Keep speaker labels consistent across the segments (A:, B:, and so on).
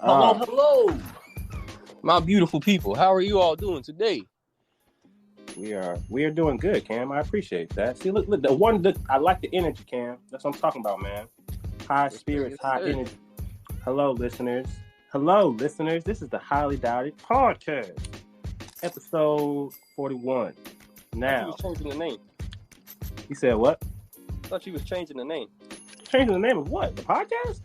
A: Hello, my beautiful people. How are you all doing today?
B: We are doing good, Cam. I appreciate that. See, look, I like the energy, Cam. That's what I'm talking about, man. High spirits, high energy. Hello, listeners. This is the Highly Doubted Podcast, episode 41. Now,
A: you was changing the name.
B: You said what?
A: I thought you was changing the name.
B: Changing the name of what? The podcast?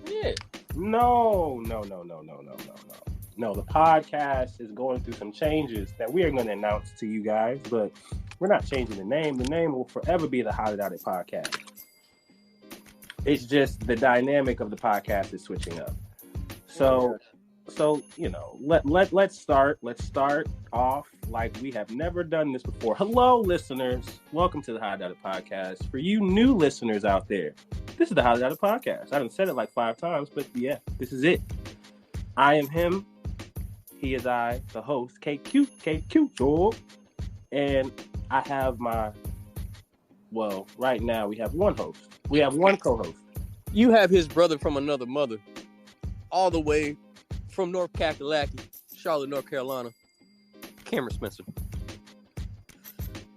A: Yeah.
B: No. The podcast is going through some changes that we are going to announce to you guys, but we're not changing the name. The name will forever be the Highly Doubted Podcast. It's just the dynamic of the podcast is switching up. So you know, let's start off like we have never done this before. Hello, listeners. Welcome to the Highly Doubted Podcast. For you new listeners out there, this is the Highly Doubted Podcast. I haven't said it like 5 times, but yeah, this is it. I am him. He is I, the host, KQ, dog. And I have right now we have one host. We have one co-host.
A: You have his brother from another mother, all the way from North Kakalaki, Charlotte, North Carolina, Cameron Spencer.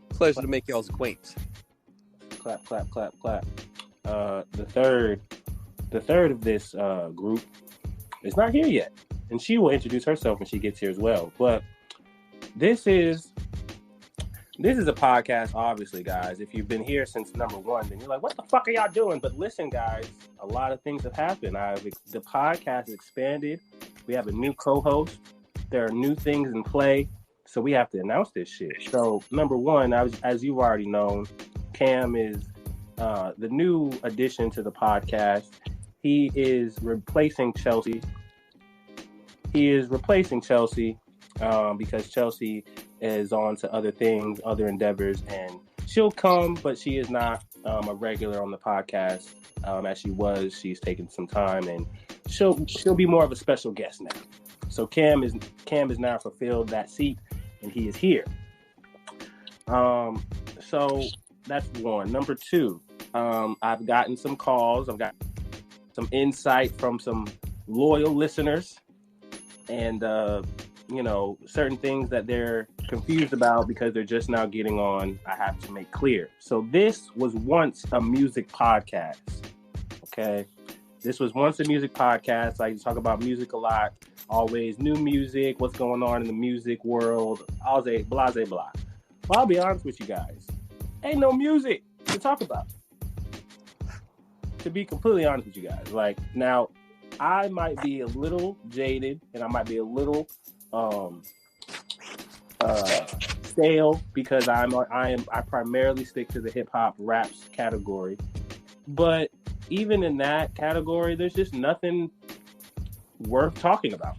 A: Pleasure to make y'all's acquaintance.
B: Clap. The third of this group is not here yet, and she will introduce herself when she gets here as well. But this is a podcast, obviously, guys. If you've been here since number 1, then you're like, what the fuck are y'all doing? But listen, guys, a lot of things have happened. The podcast has expanded. We have a new co-host. There are new things in play. So we have to announce this shit. So number 1, as you've already known, Cam is the new addition to the podcast. He is replacing Chelsea. Because Chelsea is on to other things, other endeavors, and she'll come, but she is not a regular on the podcast as she was. She's taken some time, and she'll be more of a special guest now. So Cam is now fulfilled that seat, and he is here. So that's 1. Number 2, I've gotten some calls. I've got some insight from some loyal listeners, and certain things that they're confused about because they're just now getting on, I have to make clear. So this was once a music podcast, okay? This was once a music podcast. I talk about music a lot, always new music, what's going on in the music world, I'll say blah. Well, I'll be honest with you guys. Ain't no music to talk about. To be completely honest with you guys. Like, now, I might be a little jaded and I might be a little stale because I primarily stick to the hip hop raps category. But even in that category, there's just nothing worth talking about.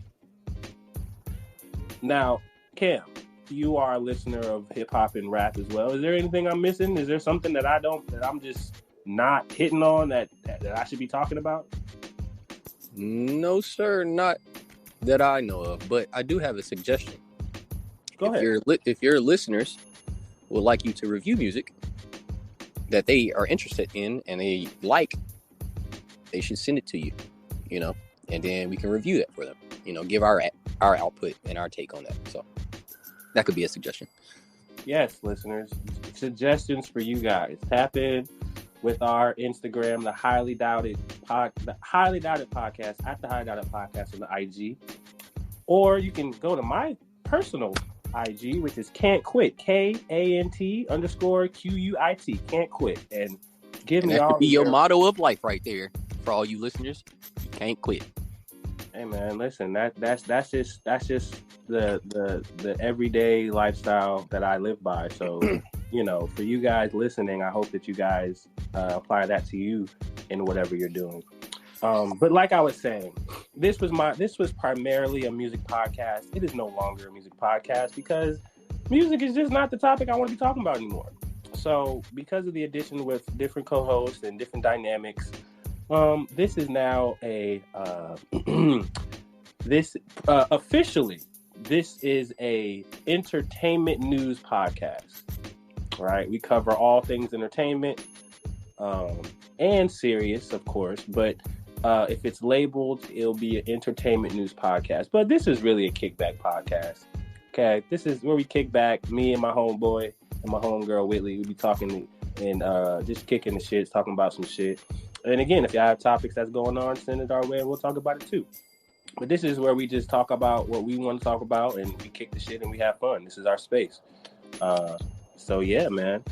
B: Now, Cam, you are a listener of hip hop and rap as well. Is there anything I'm missing? Is there something that I'm just not hitting on that I should be talking about?
A: No, sir, not that I know of, but I do have a suggestion.
B: Go ahead.
A: If your listeners would like you to review music that they are interested in and they like, they should send it to you, and then we can review that for them, give our output and our take on that. So that could be a suggestion.
B: Yes, listeners, suggestions for you guys. Tap in with our Instagram, the Highly Doubted Podcast, at the Highly Doubted Podcast on the IG. Or you can go to my personal IG, which is Can't Quit, KANT_QUIT, Can't Quit. And give me all.
A: That could be your motto of life right there for all you listeners. You can't quit.
B: Hey man, listen, that's just the everyday lifestyle that I live by. So, for you guys listening, I hope that you guys apply that to you in whatever you're doing. But like I was saying, this was primarily a music podcast. It is no longer a music podcast because music is just not the topic I want to be talking about anymore. So because of the addition with different co-hosts and different dynamics, this is now officially, this is a entertainment news podcast. Right? We cover all things entertainment, and serious, of course, but If it's labeled, it'll be an entertainment news podcast. But this is really a kickback podcast. Okay, this is where we kick back. Me and my homeboy and my homegirl Whitley. We be talking and just kicking the shit, talking about some shit. And again, if y'all have topics that's going on, send it our way and we'll talk about it too. But this is where we just talk about what we want to talk about and we kick the shit and we have fun. This is our space. So yeah, man.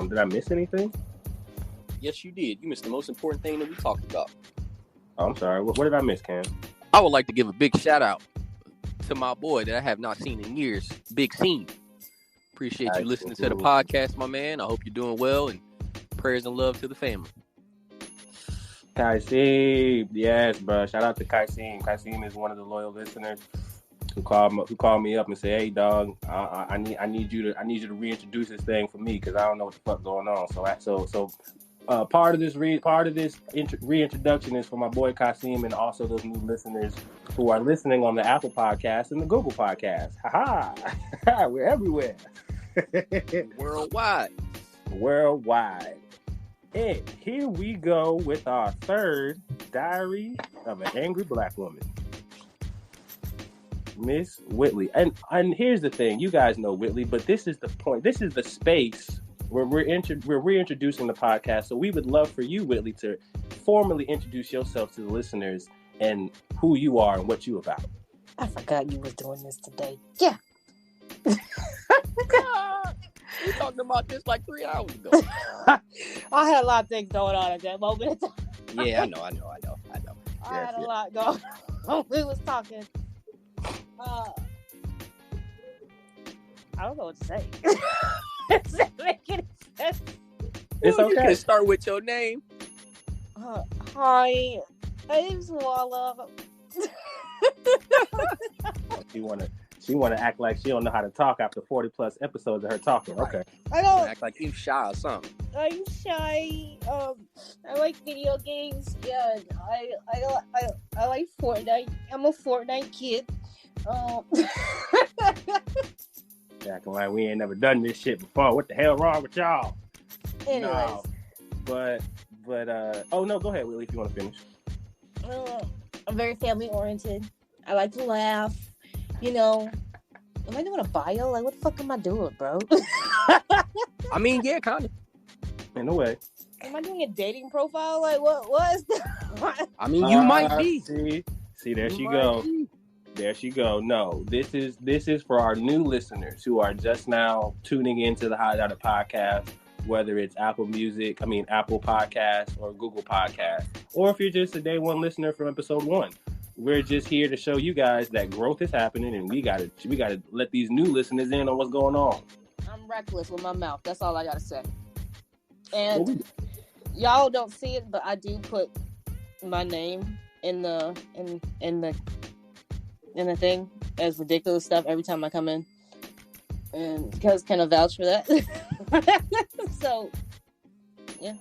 B: Did I miss anything?
A: Yes, you did. You missed the most important thing that we talked about.
B: Oh, I'm sorry. What did I miss, Cam?
A: I would like to give a big shout out to my boy that I have not seen in years, Big Scene. Appreciate you listening to the podcast, my man. I hope you're doing well, and prayers and love to the family.
B: Kaisim, yes, bro. Shout out to Kaisim. Kaisim is one of the loyal listeners who called me up and said, "Hey, dog, I need you to reintroduce this thing for me because I don't know what the fuck going on." Part of this reintroduction is for my boy Kaisim and also those new listeners who are listening on the Apple Podcast and the Google Podcast. Ha! We're everywhere. Worldwide. And here we go with our third Diary of an Angry Black Woman, Miss Whitley. And here's the thing, you guys know Whitley, but this is the point. This is the space where we're reintroducing the podcast. So we would love for you, Whitley, to formally introduce yourself to the listeners and who you are and what you about.
C: I forgot you was doing this today. Yeah.
A: We talked about this like 3 hours ago.
C: I had a lot of things going on at that moment.
A: Yeah, I know.
C: I had a lot going on. We was talking. I don't know what to say. Does that make any sense?
B: It's okay.
A: You can start with your name.
C: Hi, my name's Walla.
B: She wanna act like she don't know how to talk after 40 plus episodes of her talking. Okay.
C: I don't
A: act like you shy or something.
C: I'm shy. I like video games. Yeah, I like Fortnite. I'm a Fortnite kid.
B: Acting like we ain't never done this shit before. What the hell wrong with y'all?
C: Anyways.
B: No, but oh no, go ahead, Willie, if you want to finish.
C: I'm very family oriented. I like to laugh. You know, am I doing a bio? Like, what the fuck am I doing, bro?
A: I mean, yeah, kind of.
B: In a way.
C: Am I doing a dating profile? Like, what is that?
A: I mean, you might be.
B: See, there she go. There she go. No, this is for our new listeners who are just now tuning into the Hot Data Podcast, whether it's Apple Podcast or Google Podcast, or if you're just a day one listener from episode 1. We're just here to show you guys that growth is happening, and we gotta let these new listeners in on what's going on.
C: I'm reckless with my mouth. That's all I gotta say. And y'all don't see it, but I do put my name in the thing as ridiculous stuff every time I come in, and because kind of vouch for that. So, yeah.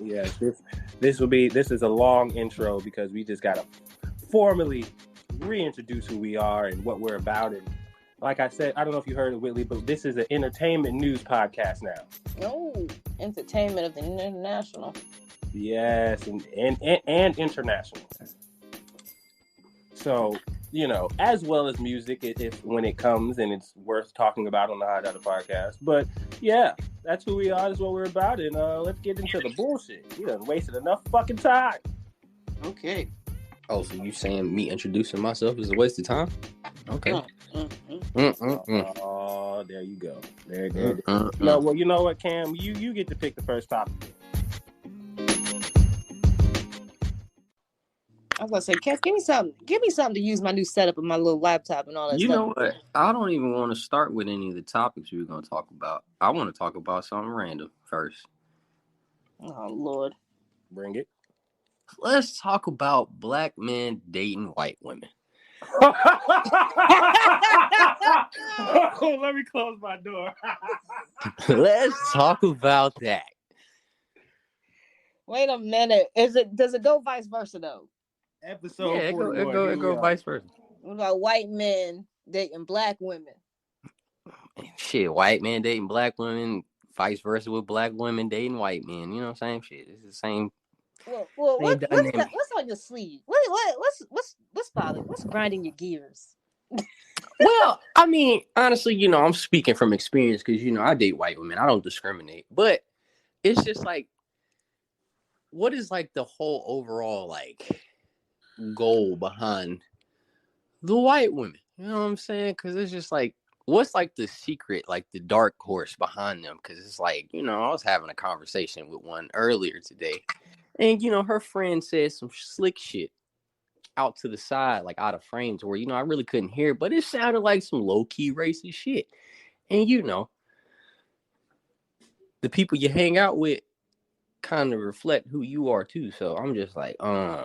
B: Yeah, this is a long intro because we just gotta formally reintroduce who we are and what we're about. And like I said, I don't know if you heard of Whitley, but this is an entertainment news podcast now.
C: Oh, entertainment of the international.
B: Yes, and international. So, you know, as well as music, if when it comes and it's worth talking about on the Hot Data Podcast. But yeah, that's who we are. That's what we're about. And let's get into the bullshit. We done wasted enough fucking time.
A: Okay. Oh, so you saying me introducing myself is a waste of time? Okay.
B: Oh, there you go. There. No, well, you know what, Cam? You get to pick the first topic.
C: I was gonna say, Cass, give me something to use my new setup and my little laptop and all that stuff.
A: You know what? I don't even want to start with any of the topics we were going to talk about. I want to talk about something random first.
C: Oh, Lord.
B: Bring it.
A: Let's talk about black men dating white women.
B: Oh, let me close my door.
A: Let's talk about that.
C: Wait a minute. Does it go vice versa though?
B: Episode
A: it
B: 41.
A: go vice versa.
C: What about white men dating black women?
A: Shit, white men dating black women, vice versa with black women dating white men. You know what I'm saying? Shit, it's the same.
C: Well,
A: Same dynamic.
C: what's on your sleeve? What's bothering? What's grinding your gears?
A: Well, I mean, honestly, I'm speaking from experience because I date white women. I don't discriminate, but it's just like, what is like the whole overall like goal behind the white women? You know what I'm saying? Because it's just like, what's like the secret, like the dark horse behind them? Because it's like, I was having a conversation with one earlier today, and her friend said some slick shit out to the side, like out of frames, where I really couldn't hear, but it sounded like some low-key racist shit. And the people you hang out with kind of reflect who you are too. So I'm just like,
C: I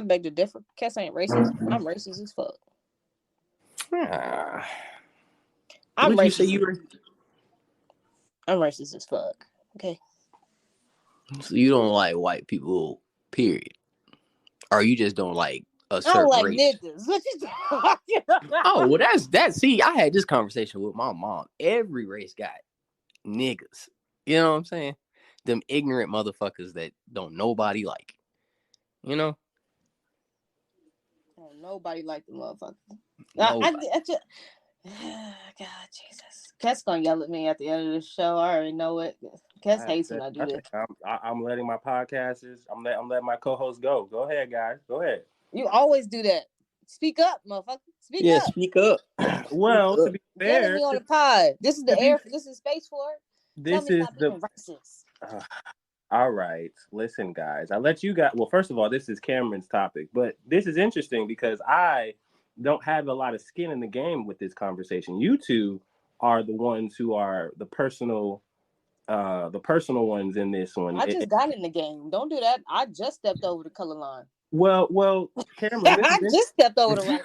C: beg to differ. Cass ain't racist. I'm racist as fuck.
A: What did you say you were?
C: I'm racist as fuck. Okay.
A: So you don't like white people, period. Or you just don't like a certain
C: I don't like
A: race.
C: niggas. What you talking about?
A: Oh, well, that's see, I had this conversation with my mom. Every race got niggas. You know what I'm saying? Them ignorant motherfuckers that don't nobody like.
C: Oh, nobody like the motherfucker.
A: Nobody.
C: God, Jesus. Cat's gonna yell at me at the end of the show. I already know it. Cass hates when I do this.
B: I'm letting my podcasters. I'm letting my co-hosts go. Go ahead, guys. Go ahead.
C: You always do that. Speak up, motherfucker. Speak up.
A: Speak up.
B: Well, to be fair,
C: yelling me on the pod. This is the air. This is space for it.
B: This is the
C: racist.
B: All right. Listen, guys. I let you guys. Well, first of all, this is Cameron's topic, but this is interesting because I don't have a lot of skin in the game with this conversation. You two are the ones who are the personal ones in this one.
C: I just got in the game. Don't do that. I just stepped over the color line.
B: Well, Cameron,
C: I just stepped over the right.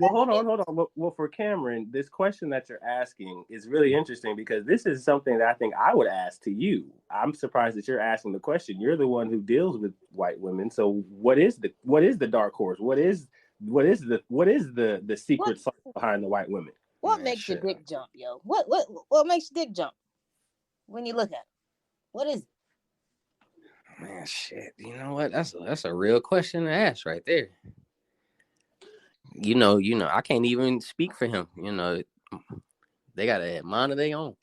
B: Well, hold on. Well, for Cameron, this question that you're asking is really interesting because this is something that I think I would ask to you. I'm surprised that you're asking the question. You're the one who deals with white women. So what is the dark horse? What is the secret sauce behind the white women?
C: What makes your dick jump, yo? What makes your dick jump when you look at it? What is it?
A: Man, shit. You know what? That's a real question to ask right there. I can't even speak for him. They gotta monitor their own.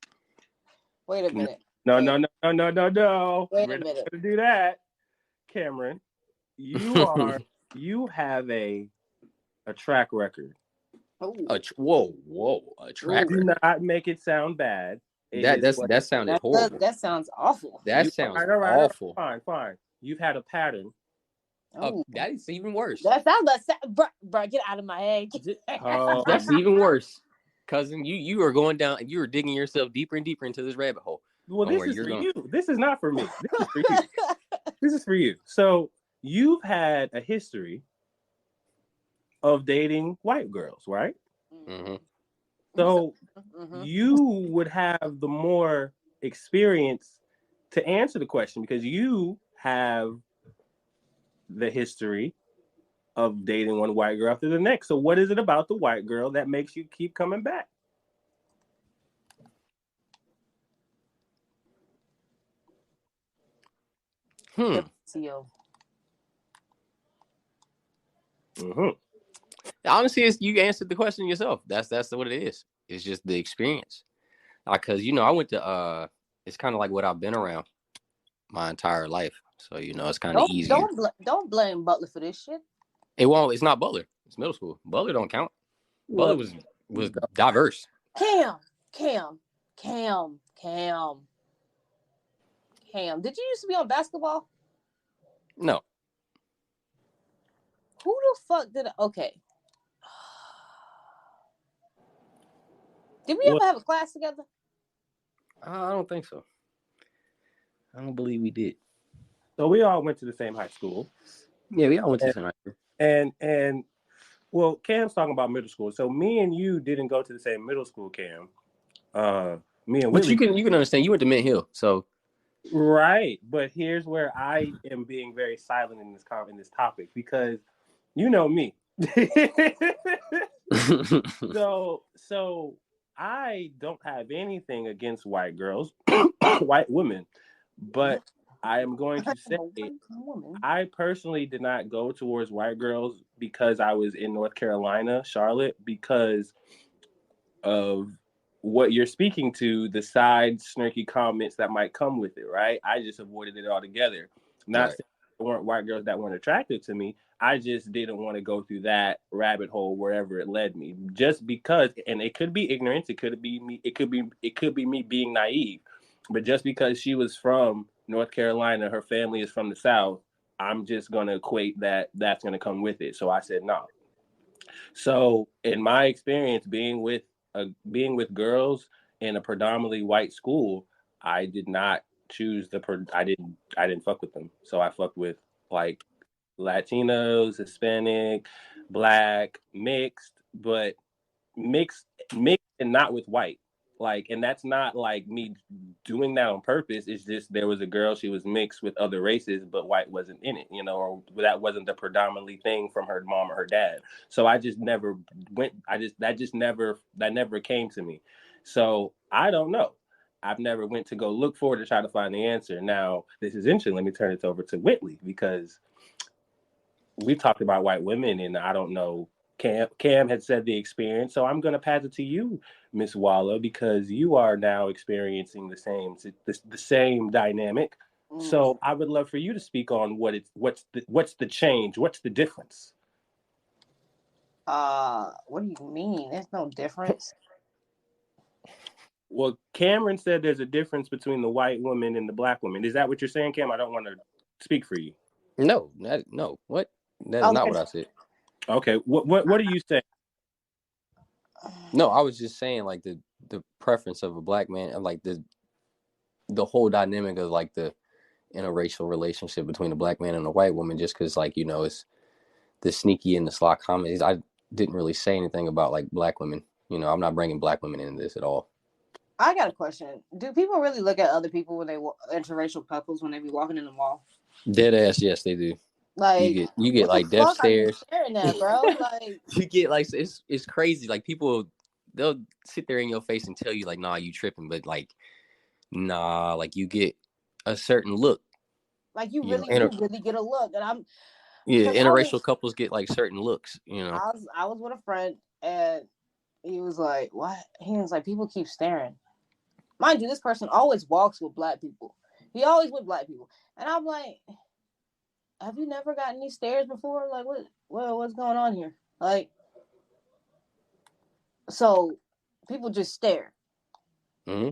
C: Wait a minute.
B: No.
C: Wait
B: We're
C: a minute.
B: not gonna do that, Cameron. You have a track record.
A: A track record.
B: Do not make it sound bad.
A: That sounded horrible.
C: That sounds awful.
A: That sounds awful.
B: Fine. You've had a pattern.
A: That is even worse.
C: That sounds like, bro, get out of my head.
A: That's even worse, cousin. You are going down. You are digging yourself deeper and deeper into this rabbit hole.
B: Well, this is for you. This is not for me. This is for you. This is for you. So you've had a history of dating white girls, right?
A: Mm-hmm.
B: So you would have the more experience to answer the question because you have the history of dating one white girl after the next. So what is it about the white girl that makes you keep coming back?
A: Honestly, you answered the question yourself. That's what it is. It's just the experience. Because I went to it's kind of like what I've been around my entire life. So it's kind of easy.
C: Don't blame Butler for this shit.
A: It's not Butler. It's middle school. Butler don't count. Butler was diverse.
C: Cam. Did you used to be on basketball?
A: No.
C: Who the fuck did it? Okay. Did we ever have a class together?
A: I don't think so. I don't believe we did.
B: So we all went to the same high school.
A: Yeah, we all went to the same high school.
B: And well, Cam's talking about middle school. So me and you didn't go to the same middle school, Cam. Me and
A: But
B: Whitley.
A: you can understand. You went to Mint Hill, so
B: right. But here's where I am being very silent in this topic because you know me. So I don't have anything against white girls, white women, but I am going to say I personally did not go towards white girls because I was in North Carolina, Charlotte, because of what you're speaking to, the side snarky comments that might come with it, right? I just avoided it altogether. Not saying there weren't white girls that weren't attractive to me. I just didn't want to go through that rabbit hole wherever it led me. Just because, and it could be ignorance, it could be me, it could be me being naive. But just because she was from North Carolina, her family is from the South, I'm just gonna equate that that's gonna come with it. So I said no. So in my experience being with girls in a predominantly white school, I did not choose I didn't fuck with them. So I fucked with like Latinos, Hispanic, Black, mixed, but mixed and not with white. Like, and that's not like me doing that on purpose. It's just there was a girl, she was mixed with other races, but white wasn't in it, or that wasn't the predominantly thing from her mom or her dad. So I just never went, that never came to me. So I don't know. I've never went to go look for it to try to find the answer. Now, this is interesting. Let me turn it over to Whitley, because we talked about white women, and I don't know. Cam had said the experience, so I'm going to pass it to you, Miss Walla, because you are now experiencing the same dynamic. So I would love for you to speak on what's the change, what's the difference.
C: What do you mean? There's no difference.
B: Well, Cameron said there's a difference between the white woman and the black woman. Is that what you're saying, Cam? I don't want to speak for you.
A: No. What? That's not what I said.
B: Okay, what are you saying?
A: No, I was just saying like the preference of a black man, and like the whole dynamic of like the interracial relationship between a black man and a white woman, just because like it's the sneaky and the sly comments. I didn't really say anything about like black women. I'm not bringing black women into this at all.
C: I got a question. Do people really look at other people when they interracial couples when they be walking in the mall?
A: Dead ass, yes, they do.
C: Like
A: you get like death stares.
C: Staring at, bro? Like
A: you get like it's crazy. Like people, they'll sit there in your face and tell you like, nah, you tripping, but like, nah, like you get a certain look.
C: Like you really get a look, and
A: interracial couples get like certain looks.
C: I was with a friend, and he was like, "What?" He was like, "People keep staring." Mind you, this person always walks with black people. He always with black people, and I'm like, have you never gotten these stares before? Like, what's going on here? Like, so people just stare.
A: Mm-hmm.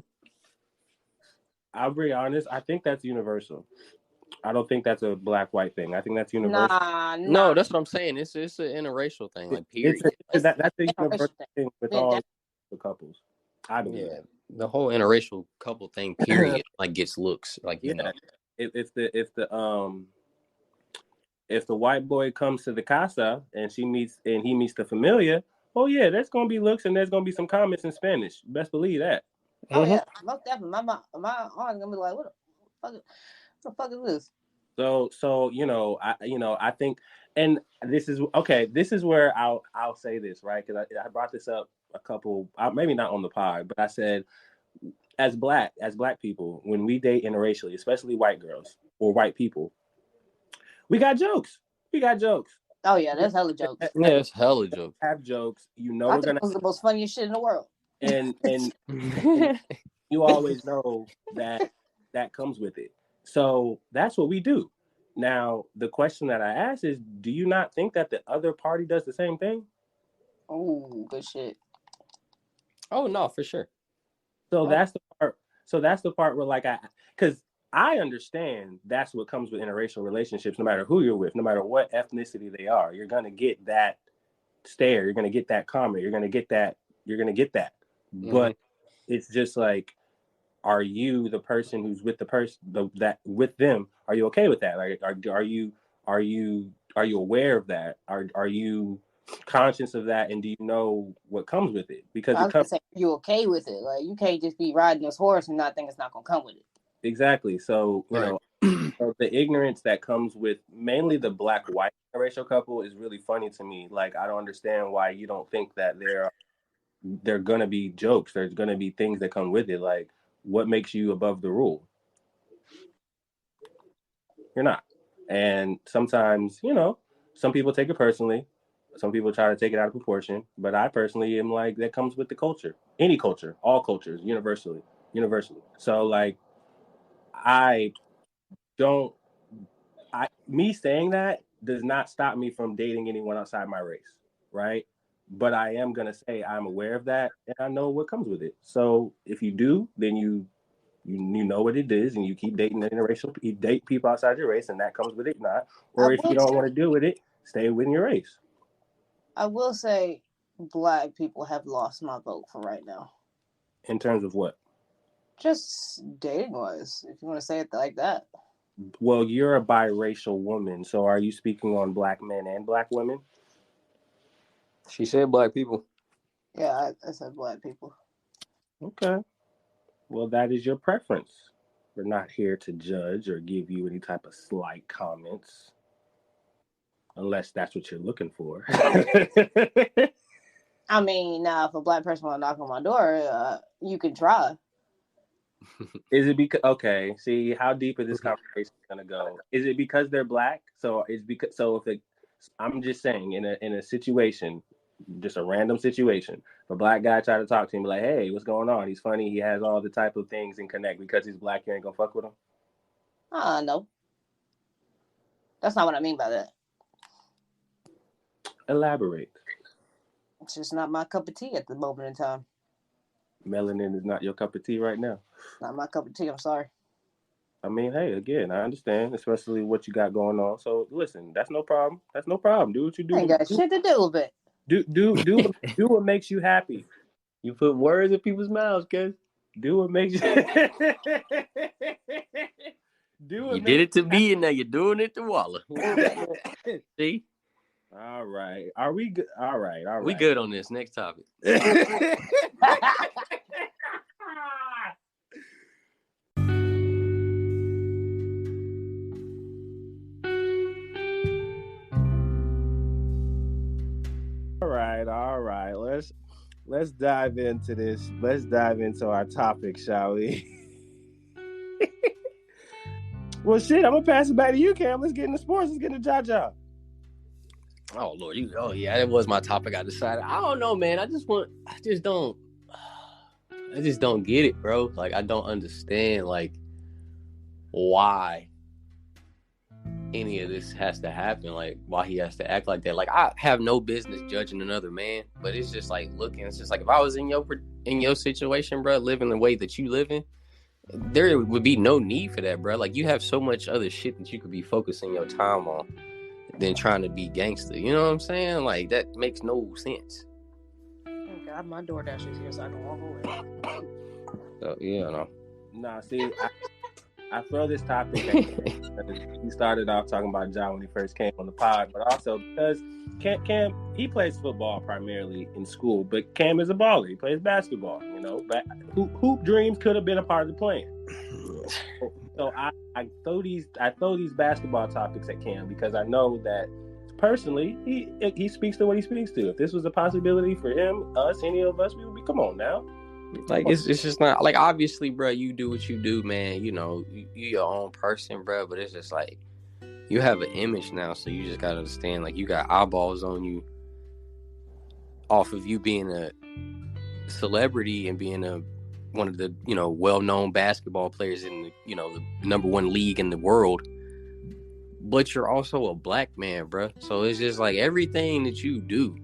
B: I'll be honest. I think that's universal. I don't think that's a black-white thing. I think that's universal.
C: Nah.
A: No, that's what I'm saying. It's an interracial thing, like period.
B: That's a universal thing with all the couples. I believe.
A: Yeah, the whole interracial couple thing, period, like gets looks, like
B: If the white boy comes to the casa and he meets the familia, oh yeah, there's gonna be looks and there's gonna be some comments in Spanish. Best believe that.
C: Oh yeah, most definitely. My aunt's gonna be like, what the fuck is this?
B: So I think, and this is okay. This is where I'll say this, right? Because I brought this up a couple, maybe not on the pod, but I said, as black people, when we date interracially, especially white girls or white people, we got jokes.
C: Oh yeah, there's hella jokes.
A: Yeah, it's hella jokes.
B: Have jokes.
C: I think it was the most funniest shit in the world.
B: And you always know that comes with it. So that's what we do. Now, the question that I ask is, do you not think that the other party does the same thing?
C: Oh, good shit.
A: Oh no, for sure.
B: So that's the part. So that's the part where because I understand that's what comes with interracial relationships. No matter who you're with, no matter what ethnicity they are, you're gonna get that stare. You're gonna get that comment. You're gonna get that. Mm-hmm. But it's just like, are you the person who's with the person that with them? Are you okay with that? Like, are you aware of that? Are you conscious of that? And do you know what comes with it? Because
C: you okay with it? Like, you can't just be riding this horse and not think it's not gonna come with it.
B: Exactly. So so the ignorance that comes with mainly the black-white interracial couple is really funny to me. Like, I don't understand why you don't think that there are gonna be jokes. There's gonna be things that come with it. Like, what makes you above the rule? You're not. And sometimes, you know, some people take it personally. Some people try to take it out of proportion. But I personally am like, that comes with the culture. Any culture, all cultures, universally. So like, I don't, me saying that does not stop me from dating anyone outside my race, right? But I am gonna say I'm aware of that and I know what comes with it. So if you do, then you know what it is, and you keep dating interracial. You date people outside your race, and that comes with it. Not, or if you don't want to deal with it, stay within your race.
C: I will say, Black people have lost my vote for right now.
B: In terms of what?
C: Just dating wise, if you want to say it like that.
B: Well, you're a biracial woman, so are you speaking on Black men and Black women?
A: She said Black people.
C: Yeah, I said Black people.
B: Okay. Well, that is your preference. We're not here to judge or give you any type of slight comments, unless that's what you're looking for.
C: I mean, now if a Black person want to knock on my door, you can try.
B: Is it because, okay, see how deep is this conversation is gonna go? Is it because they're Black? So it's because, I'm just saying, in a situation, just a random situation, if a Black guy try to talk to him, be like, hey, what's going on? He's funny, he has all the type of things and connect, because he's Black, you ain't gonna fuck with him?
C: No. That's not what I mean by that.
B: Elaborate.
C: It's just not my cup of tea at the moment in time.
B: Melanin is not your cup of tea right now?
C: Not my cup of tea, I'm sorry.
B: I mean, hey, again, I understand, especially what you got going on. So listen, that's no problem. Do what you do.
C: I ain't got shit to do with it.
B: Do what makes you happy.
A: You put words in people's mouths, cuz.
B: Do what makes you.
A: You did it to me, and now you're doing it to Walla. See?
B: All right. Are we good? All right.
A: We good on this. Next topic.
B: All right. Let's dive into this. Let's dive into our topic, shall we? Well, shit, I'm gonna pass it back to you, Cam. Let's get into sports. Let's get into Jaja.
A: Oh Lord, that was my topic. I decided. I don't know, man. I just don't get it, bro. Like, I don't understand, like, why any of this has to happen. Like, why he has to act like that. Like, I have no business judging another man, but it's just like looking. It's just like, if I was in your situation, bro, living the way that you living, there would be no need for that, bro. Like, you have so much other shit that you could be focusing your time on than trying to be gangster. You know what I'm saying? Like, that makes no sense.
C: Thank God my DoorDash is here so I can walk away.
A: So, yeah, no.
B: Nah, see, I throw this topic at he started off talking about Ja when he first came on the pod, but also because Cam, he plays football primarily in school, but Cam is a baller. He plays basketball, you know. Hoop dreams could have been a part of the plan. So I throw these basketball topics at Cam because I know that personally he speaks to what he speaks to. If this was a possibility for him, us, any of us, we would be, come on now.
A: Like, it's just not, like, obviously, bro, you do what you do, man. You know, you your own person, bro. But it's just like, you have an image now, so you just gotta understand, like, you got eyeballs on you off of you being a celebrity and being one of the, you know, well-known basketball players in the, you know, the number one league in the world. But you're also a Black man, bro. So it's just like, everything that you do,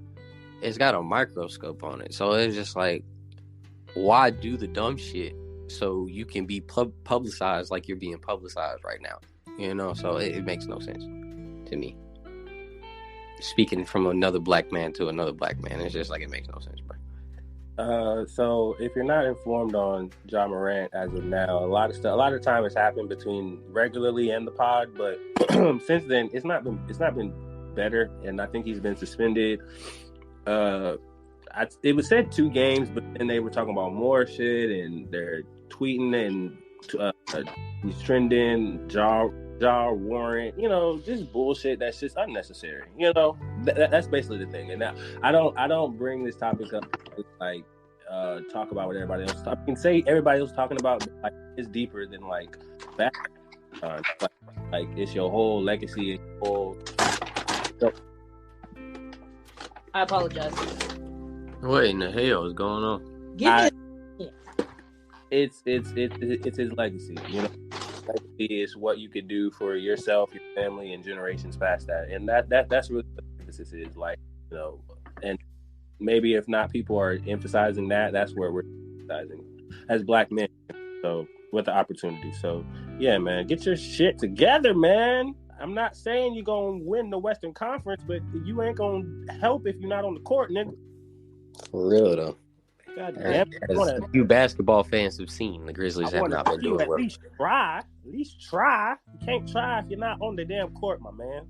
A: it's got a microscope on it. So it's just like, why do the dumb shit so you can be publicized like you're being publicized right now? You know, so it makes no sense to me. Speaking from another Black man to another Black man, it's just like, it makes no sense, bro.
B: So if you're not informed on Ja Morant as of now, a lot of time has happened between regularly and the pod, but since then it's not been better, and I think he's been suspended. It was said 2 games, but then they were talking about more shit, and they're tweeting, and he's trending, Ja Warrant, you know, just bullshit that's just unnecessary. You know, that's basically the thing. And now I don't bring this topic up to, like, talk about what everybody else. I can say everybody else talking about, like, it's deeper than, like, that. Like it's your whole legacy and your whole.
C: I apologize.
A: What in the hell is going on?
B: It's his legacy. You know, legacy is what you could do for yourself, your family, and generations past that. And that's really what the emphasis is. Like, you know, and maybe if not, people are emphasizing that. That's where we're emphasizing as Black men. So with the opportunity. So yeah, man, get your shit together, man. I'm not saying you're gonna win the Western Conference, but you ain't gonna help if you're not on the court, nigga.
A: For real though.
B: God damn,
A: as few basketball fans have seen, the Grizzlies have not been doing well.
B: At least try. You can't try if you're not on the damn court, my man.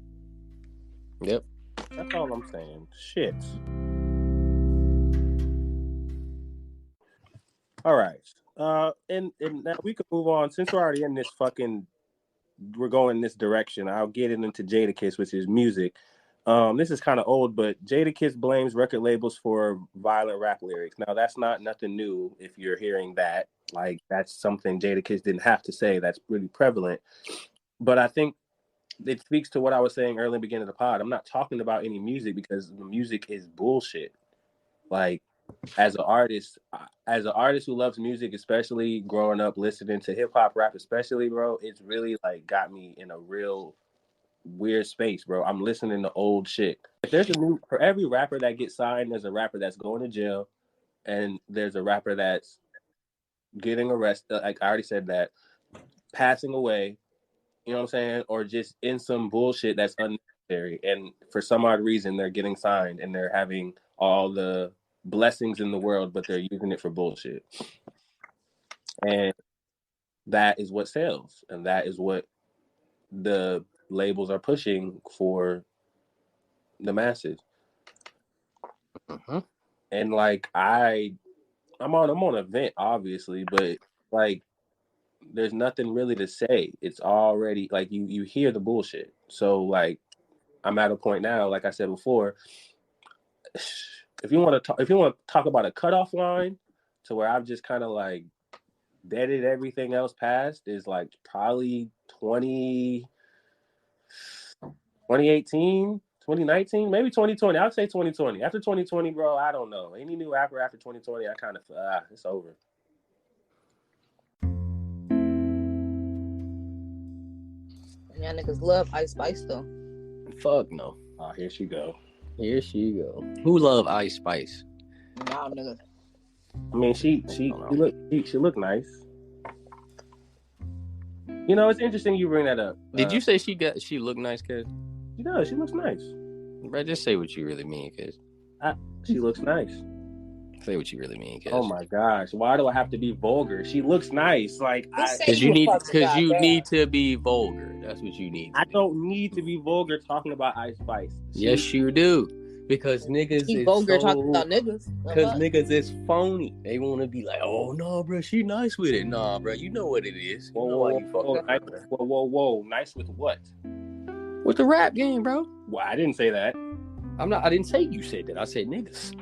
A: Yep.
B: That's all I'm saying. Shit. All right. And now we can move on. Since we're already in this we're going this direction, I'll get into Jadakiss, which is music. This is kind of old, but Jadakiss blames record labels for violent rap lyrics. Now, that's not nothing new if you're hearing that. Like, that's something Jadakiss didn't have to say. That's really prevalent. But I think it speaks to what I was saying early in the beginning of the pod. I'm not talking about any music because the music is bullshit. Like, as an artist who loves music, especially growing up listening to hip hop rap, especially, bro, it's really like got me in a real weird space, bro. I'm listening to old shit. If there's for every rapper that gets signed, there's a rapper that's going to jail, and there's a rapper that's getting arrested. Like I already said that, passing away. You know what I'm saying? Or just in some bullshit that's unnecessary. And for some odd reason, they're getting signed and they're having all the blessings in the world, but they're using it for bullshit. And that is what sells. And that is what the labels are pushing for the masses.
A: Mm-hmm.
B: And like I'm on a vent, obviously, but like there's nothing really to say. It's already like you hear the bullshit. So like I'm at a point now, like I said before, if you want to talk about a cutoff line to where I've just kind of like deaded everything else past is like probably 2018, 2019, maybe 2020. I'd say 2020. After 2020, bro, I don't know. Any new rapper after 2020, I kind of it's over.
C: Y'all niggas love Ice Spice though.
A: Fuck no.
B: Oh, here she go.
A: Who love Ice Spice?
C: Nah, nigga.
B: I mean, she looked nice. You know, it's interesting you bring that up.
A: Did you say she looked nice, cuz?
B: She does. She looks nice.
A: Bro, just say what you really mean, cuz.
B: She looks nice.
A: Say what you really mean, cuz.
B: Oh my gosh, why do I have to be vulgar? She looks nice. Like
A: because you need to be vulgar. That's what you need.
B: I don't need to be vulgar talking about Ice Spice.
A: Yes, you do. Because niggas is
C: vulgar talking about niggas.
A: Because niggas is phony. They want to be like, oh no, bro, she nice with it. Nah, bro, you know what it is.
B: Whoa, nice with what?
A: With the rap game, bro.
B: Well, I didn't say that.
A: I didn't say you said that. I said niggas.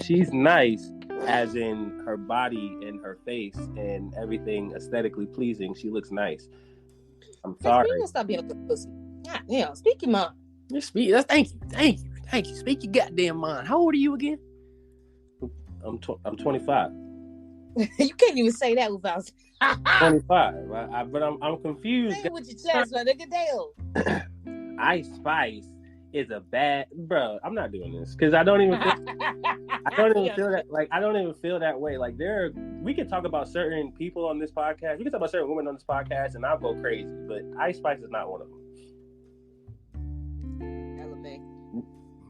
B: She's nice as in her body and her face and everything aesthetically pleasing. She looks nice. I'm sorry.
C: You stop being a pussy. God damn, speak your mind.
A: Thank you. Speak your goddamn mind. How old are you again?
B: I'm 25.
C: You can't even say that without
B: 25. But I'm confused.
C: Say it with your chest, my nigga. Damn.
B: Ice Spice is a bad bro. I'm not doing this because I don't even feel that. Like I don't even feel that way. Like we can talk about certain people on this podcast. We can talk about certain women on this podcast, and I'll go crazy. But Ice Spice is not one of them.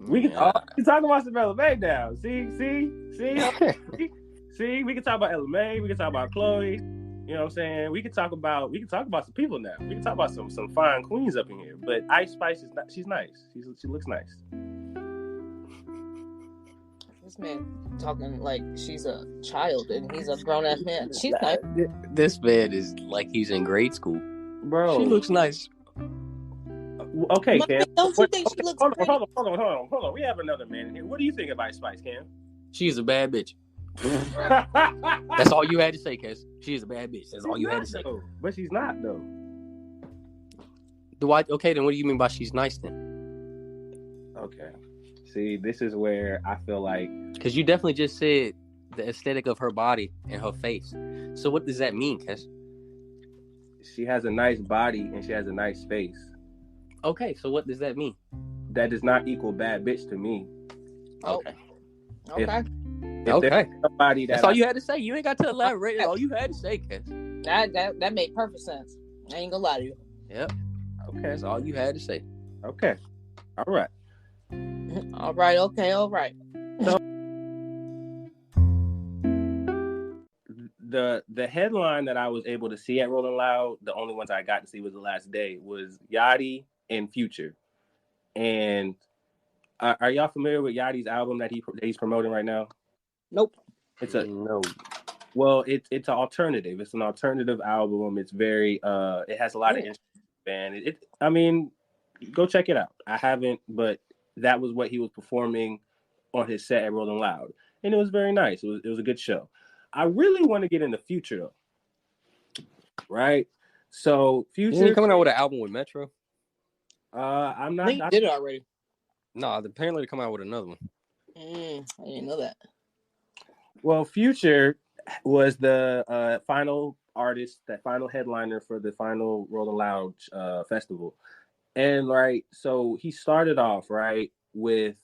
B: We can talk about some LMA now. See, we can talk about LMA, we can talk about Chloe. You know what I'm saying? We can talk about some people now. We can talk about some fine queens up in here. But Ice Spice she's nice. She looks nice.
C: This man talking like she's a child and he's a grown ass man. She's nice.
A: This man is like he's in grade school.
B: Bro.
A: She looks nice.
B: Okay, Cam.
C: Don't you think she looks
B: hold on. We have another man in here. What do you think of Ice Spice, Cam?
A: She's a bad bitch. That's all you had to say, Kes. She's a bad bitch. That's all you had to say.
B: Though. But she's not though.
A: Okay, then what do you mean by she's nice then?
B: Okay. See, this is where I feel like,
A: because you definitely just said the aesthetic of her body and her face. So what does that mean, Kes?
B: she has a nice body and she has a nice face.
A: Okay, so what does that mean?
B: That does not equal bad bitch to me.
A: Okay.
C: Okay.
B: If there's somebody
A: that's all you had to say. You ain't got to elaborate. That's all you had to say, Kes.
C: That made perfect sense. I ain't gonna lie to you.
A: Yep.
B: Okay.
A: That's all you had to say.
B: Okay. All right.
C: All right. Okay. All right.
B: So, the headline that I was able to see at Rolling Loud, the only ones I got to see was the last day, was Yachty and Future. And are y'all familiar with Yachty's album that he's promoting right now?
C: Nope.
B: No. Well, it's an alternative. It's an alternative album. It's very it has a lot of instruments, and I mean, go check it out. I haven't, but that was what he was performing on his set at Rolling Loud, and it was very nice. It was a good show. I really want to get into Future though, right? So Future,
A: isn't he coming out with an album with Metro?
B: I'm not.
C: I think he did it already.
A: No, apparently they're coming out with another one.
C: I didn't know that.
B: Well, Future was the final artist, that final headliner for the final Rolling Loud festival. And right, so he started off right with,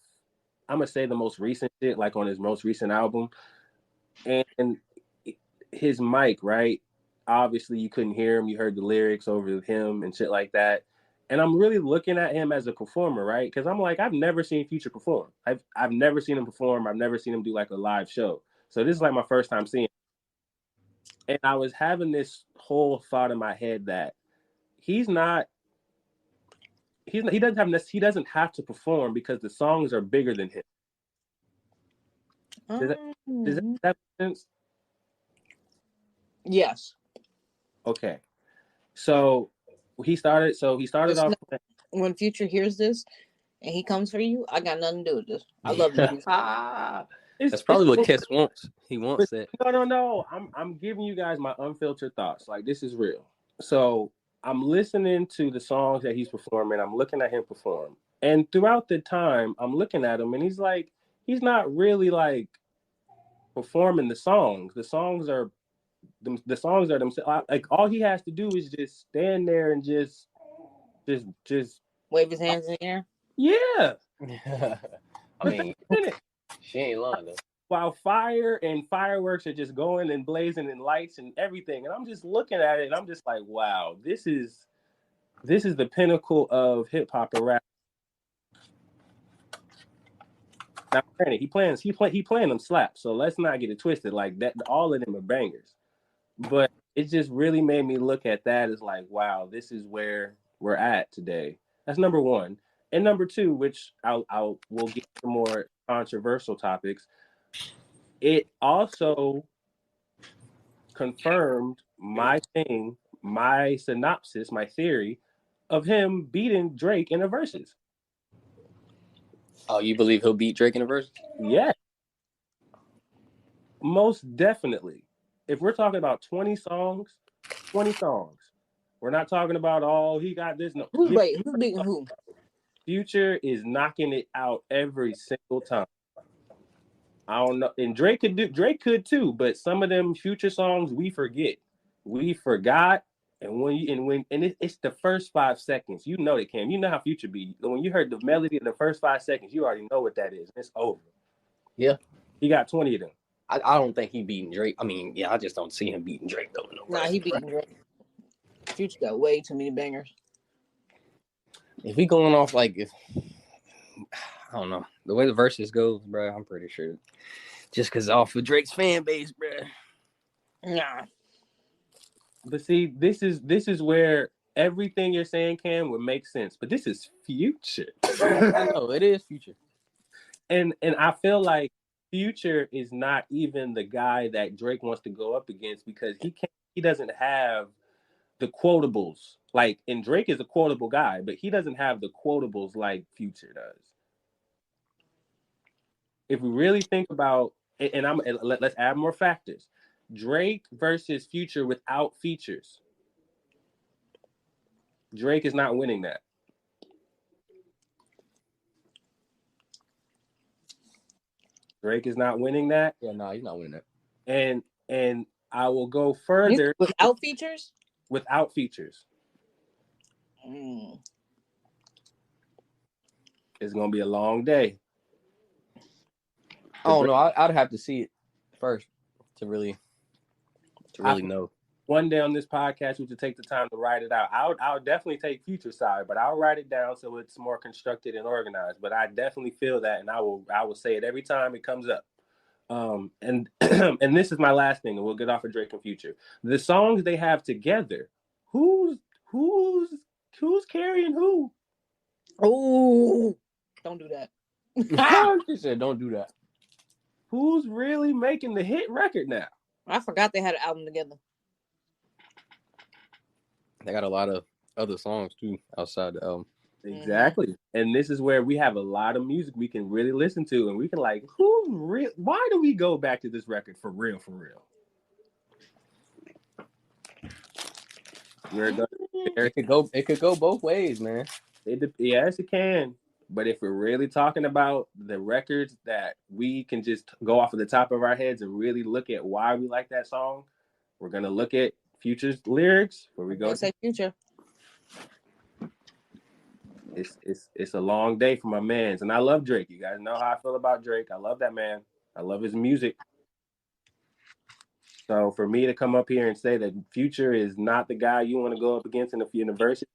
B: I'm gonna say the most recent shit, like on his most recent album, and his mic, right? Obviously, you couldn't hear him. You heard the lyrics over him and shit like that. And I'm really looking at him as a performer, right? Because I'm like, I've never seen Future perform. I've never seen him perform. I've never seen him do like a live show. So this is like my first time seeing him. And I was having this whole thought in my head that he doesn't have to perform because the songs are bigger than him. Does that make sense?
C: Yes.
B: Okay. So he started off.
C: When Future hears this and he comes for you, I got nothing to do with this. I love you.
A: That's probably what Kes wants. He wants that.
B: No. I'm giving you guys my unfiltered thoughts. Like, this is real. So I'm listening to the songs that he's performing. I'm looking at him perform. And throughout the time, I'm looking at him and he's not really like performing the songs. The songs are themselves. Like, all he has to do is just stand there and just
C: wave his hands in the air.
B: Yeah.
A: I mean, she ain't lying though.
B: While fire and fireworks are just going and blazing and lights and everything, and I'm just looking at it and I'm just like, wow, this is the pinnacle of hip hop and rap. Now, granted, he playing them slaps, so let's not get it twisted. Like that, all of them are bangers. But it just really made me look at that as like, wow, this is where we're at today. That's number one. And number two, which we'll get to more controversial topics. It also confirmed my synopsis, my theory of him beating Drake in the verses.
A: Oh, you believe he'll beat Drake in the verses?
B: Yeah. Most definitely. If we're talking about 20 songs. We're not talking about, he got this. No.
C: Who's beating who?
B: Future is knocking it out every single time. I don't know. And Drake could too, but some of them Future songs we forget. We forgot. And it's the first 5 seconds. You know it, Cam. You know how Future be. When you heard the melody in the first 5 seconds, you already know what that is. It's over.
A: Yeah.
B: He got 20 of them.
A: I don't think he beating Drake. I mean, yeah, I just don't see him beating Drake though.
C: Nah, he beating Drake. Future got way too many bangers.
A: If we going off I don't know, the way the verses goes, bro, I'm pretty sure just because off of Drake's fan base, bro.
C: Nah.
B: But see, this is where everything you're saying, Cam, would make sense. But this is Future.
A: I know it is Future,
B: and I feel like Future is not even the guy that Drake wants to go up against because he doesn't have the quotables. Like, and Drake is a quotable guy, but he doesn't have the quotables like Future does. If we really think about let's add more factors. Drake versus Future without features. Drake is not winning that. Drake is not winning that.
A: Yeah, no, he's not winning that.
B: And I will go further.
C: Without features?
B: Without features. It's gonna be a long day.
A: Oh no, I'd have to see it first to really know.
B: One day on this podcast, we should take the time to write it out. I'll definitely take Future side, but I'll write it down so it's more constructed and organized. But I definitely feel that, and I will say it every time it comes up. And and this is my last thing, and we'll get off of Drake and Future. The songs they have together, who's carrying who?
C: Oh, don't do that.
A: She said, "Don't do that."
B: Who's really making the hit record now?
C: I forgot they had an album together.
A: They got a lot of other songs too outside the album.
B: Exactly. And this is where we have a lot of music we can really listen to, and we can like, why do we go back to this record for real?
A: It could go both ways, man.
B: Yes, it can. But if we're really talking about the records that we can just go off of the top of our heads and really look at why we like that song, we're gonna look at Future's lyrics. Where we go?
C: Say Future.
B: It's a long day for my mans, and I love Drake. You guys know how I feel about Drake. I love that man. I love his music. So for me to come up here and say that Future is not the guy you want to go up against in the university,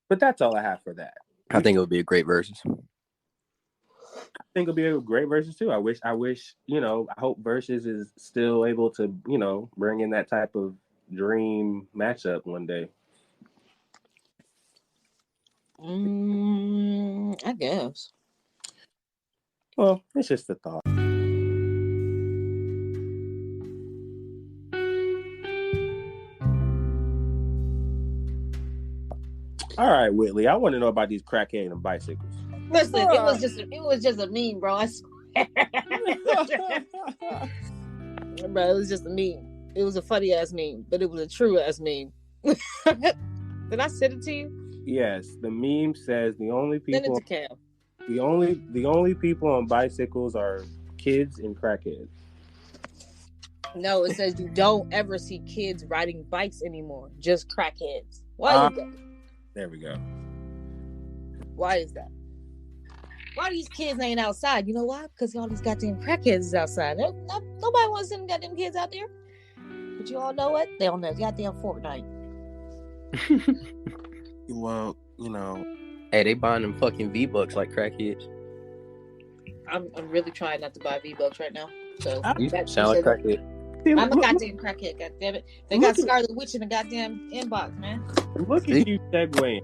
B: but that's all I have for that.
A: I think it would be a great versus.
B: I think it'll be a great versus too. I wish, I hope versus is still able to, bring in that type of dream matchup one day.
C: I guess.
B: Well, it's just a thought. All right, Whitley, I want to know about these crackhead and bicycles.
C: Listen, it was just a meme, bro. I swear. Bro, it was just a meme. It was a funny ass meme, but it was a true ass meme. Did I send it to you?
B: Yes, the meme says the only people
C: Send it to Cam.
B: the only people on bicycles are kids and crackheads.
C: No, it says you don't ever see kids riding bikes anymore, just crackheads. Why is that?
B: There we go.
C: Why is that? Why these kids ain't outside? You know why? Because all these goddamn crackheads is outside. Nobody wants them goddamn kids out there. But you all know what? They on that goddamn Fortnite.
B: Well,
A: Hey, they buying them fucking V-Bucks like crackheads.
C: I'm really trying not to buy V-Bucks right now. So
A: You sound like crackhead.
C: I'm a goddamn crackhead, goddammit. They got Scarlet Witch in the goddamn inbox, man.
B: Look at you segueing.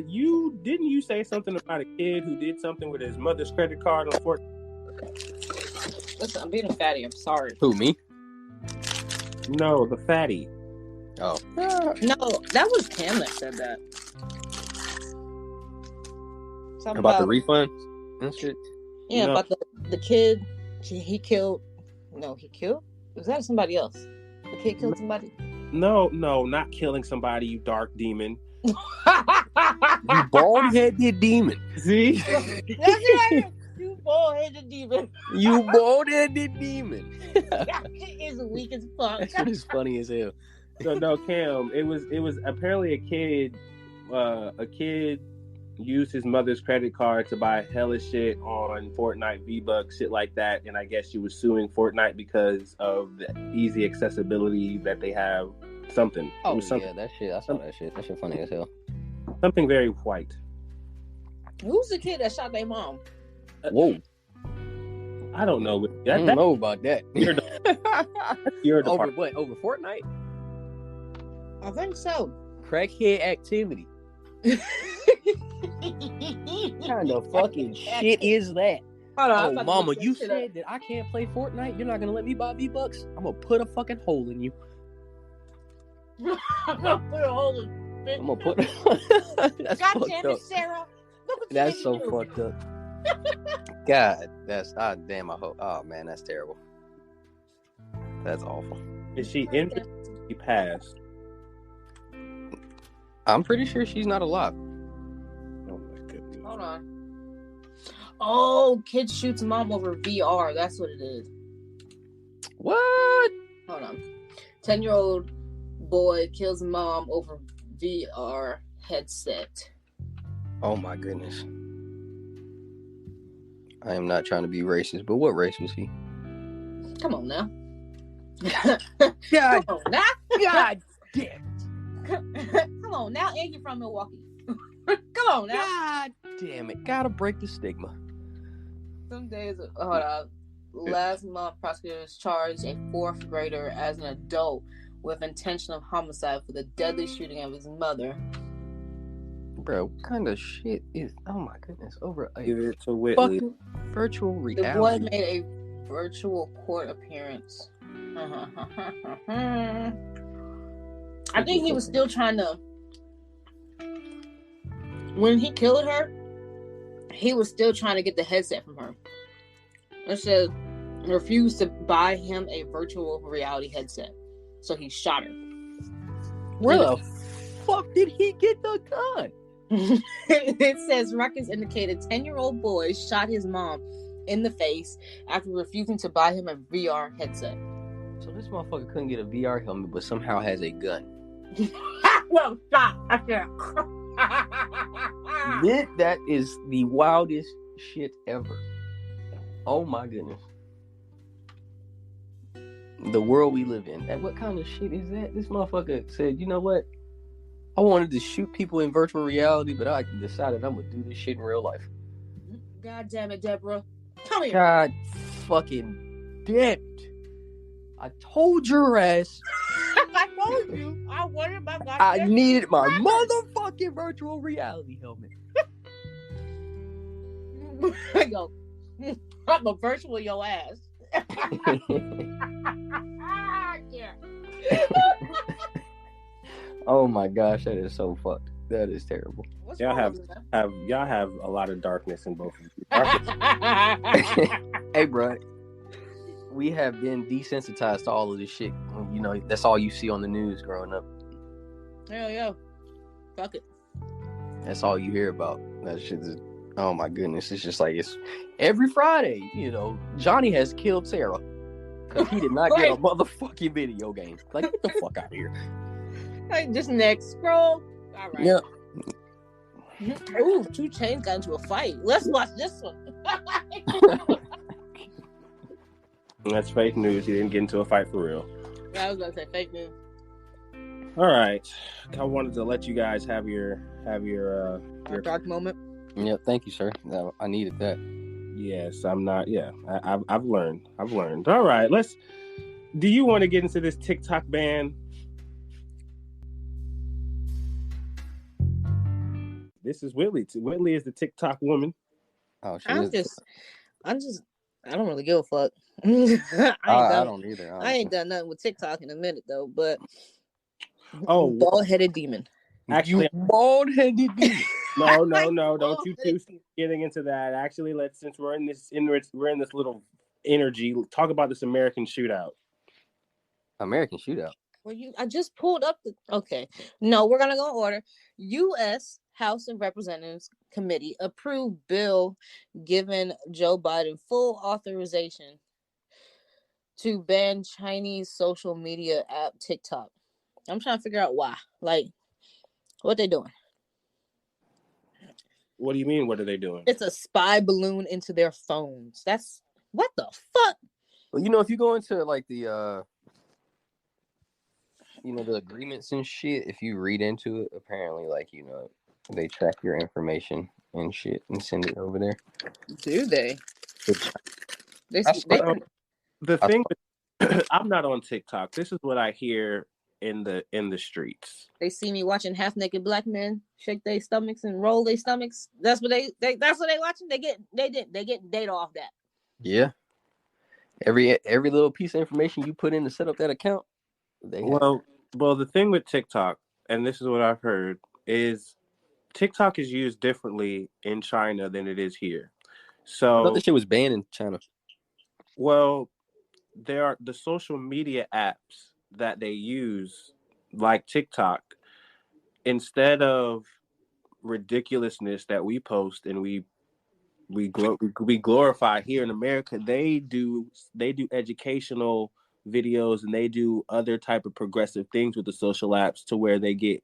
B: You say something about a kid who did something with his mother's credit card on Fortnite?
C: Listen, I'm being a fatty. I'm sorry.
A: Who, me?
B: No, the fatty.
A: Oh.
C: No, that was Cam that said that. Something
A: About the refunds and shit?
C: Yeah,
B: No.
C: about the kid. He killed. No, he killed? Was that somebody else? The kid killed somebody?
B: No, not killing somebody, you dark demon.
A: You bald-headed demon.
B: See?
C: That's right. You bald-headed demon.
A: You bald-headed demon.
C: That shit is weak as fuck.
A: That shit is funny as hell.
B: No, Cam. It was apparently a kid used his mother's credit card to buy hella shit on Fortnite, V-Bucks, shit like that, and I guess she was suing Fortnite because of the easy accessibility that they have. Something.
A: Oh yeah, that shit. I saw that shit. That shit funny as hell.
B: Something very white.
C: Who's the kid that shot their mom?
A: Whoa.
B: I don't know.
A: I don't know about that.
B: You're
A: Over what? Over Fortnite?
C: I think so.
A: Crackhead activity. What kind of fucking shit is that?
C: Hold on,
A: Oh, mama, you said that I can't play Fortnite? You're not gonna let me buy V-Bucks? I'm gonna put a fucking hole in you.
C: I'm gonna put a hole in.
A: I'm gonna put. That's
C: God
A: fucked
C: damn
A: up.
C: it, Sarah!
A: That's so fucked up. God, that's damn. I hope. Oh man, that's terrible. That's awful.
B: Is she injured? She passed.
A: I'm pretty sure she's not alive.
B: Oh my goodness.
C: Hold on. Oh, kid shoots mom over VR. That's what it is.
A: What?
C: Hold on. 10-year-old boy kills mom over VR headset.
A: Oh my goodness. I am not trying to be racist, but what race was he?
C: Come on now.
A: God,
C: Come on now.
A: God damn.
C: Come on now. And you're from Milwaukee. Come on now.
A: God damn it. Gotta break the stigma.
C: Some days, hold on. Last month, prosecutors charged a 4th grader as an adult with intentional homicide for the deadly shooting of his mother.
A: Bro, what kind of shit is... Oh my goodness. Over
B: Give
A: a
B: it to Whitley.
A: fucking virtual
C: The
A: reality.
C: boy made a virtual court appearance. I think he was still trying to... When he killed her, he was still trying to get the headset from her. It said, refused to buy him a virtual reality headset. So he shot her.
A: Where the fuck did he get the gun?
C: It says records indicated 10-year-old boy shot his mom in the face after refusing to buy him a VR headset.
A: So this motherfucker couldn't get a VR helmet, but somehow has a gun.
C: Well, stop.
A: That is the wildest shit ever. Oh my goodness. The world we live in. What kind of shit is that? This motherfucker said, you know what? I wanted to shoot people in virtual reality, but I decided I'm going to do this shit in real life.
C: God damn it, Deborah. Come here.
A: God fucking damn it. I told your ass.
C: I told you. I wanted my goddamn...
A: I needed my motherfucking virtual reality helmet.
C: I go, I'm a virtual your ass. Yeah.
A: Oh my gosh, that is so fucked. That is terrible.
B: Y'all have a lot of darkness in both of you.
A: Hey, bro, we have been desensitized to all of this shit. You know, that's all you see on the news growing up.
C: Hell yeah. Fuck it.
A: That's all you hear about. That shit is, oh my goodness. It's just like, it's every Friday, you know, Johnny has killed Sarah because he did not get a motherfucking video game. Like, get the fuck out of here.
C: Like, just next scroll. All right.
A: Yeah.
C: Ooh, 2 Chainz got into a fight. Let's watch this one.
B: That's fake news. He didn't get into a fight for real.
C: I was gonna say fake news.
B: All right. I wanted to let you guys have your
C: dark moment.
A: Yeah, thank you, sir. I needed that.
B: Yes, I'm not. Yeah, I've learned. All right, do you want to get into this TikTok ban? This is Whitley. Whitley is the TikTok woman.
A: Oh,
C: I don't really give a fuck.
A: I don't either.
C: I ain't done nothing with TikTok in a minute though, but
B: bald-headed
C: demon.
B: Actually,
A: bald-headed demon.
B: No, don't you two getting into that. Actually, since we're in this little energy, talk about this American shootout.
C: Well, I just pulled up okay. No, we're gonna go in order. U.S. House of Representatives Committee approved bill giving Joe Biden full authorization to ban Chinese social media app TikTok. I'm trying to figure out why. Like, what they doing?
B: What do you mean? What are they doing?
C: It's a spy balloon into their phones. That's what the fuck?
A: Well, you know, if you go into like the the agreements and shit, if you read into it, apparently, like, they track your information and shit and send it over there.
C: Do they?
B: The thing, I'm not on TikTok. This is what I hear in the streets.
C: They see me watching half naked black men shake their stomachs and roll their stomachs. That's what they watching. They get data off that.
A: Yeah. Every little piece of information you put in to set up that account.
B: Well, the thing with TikTok, and this is what I've heard, is TikTok is used differently in China than it is here.
A: I thought
B: So,
A: this shit was banned in China.
B: well, there are the social media apps that they use, like TikTok, instead of ridiculousness that we post and we glorify here in America, they do educational videos and they do other type of progressive things with the social apps to where they get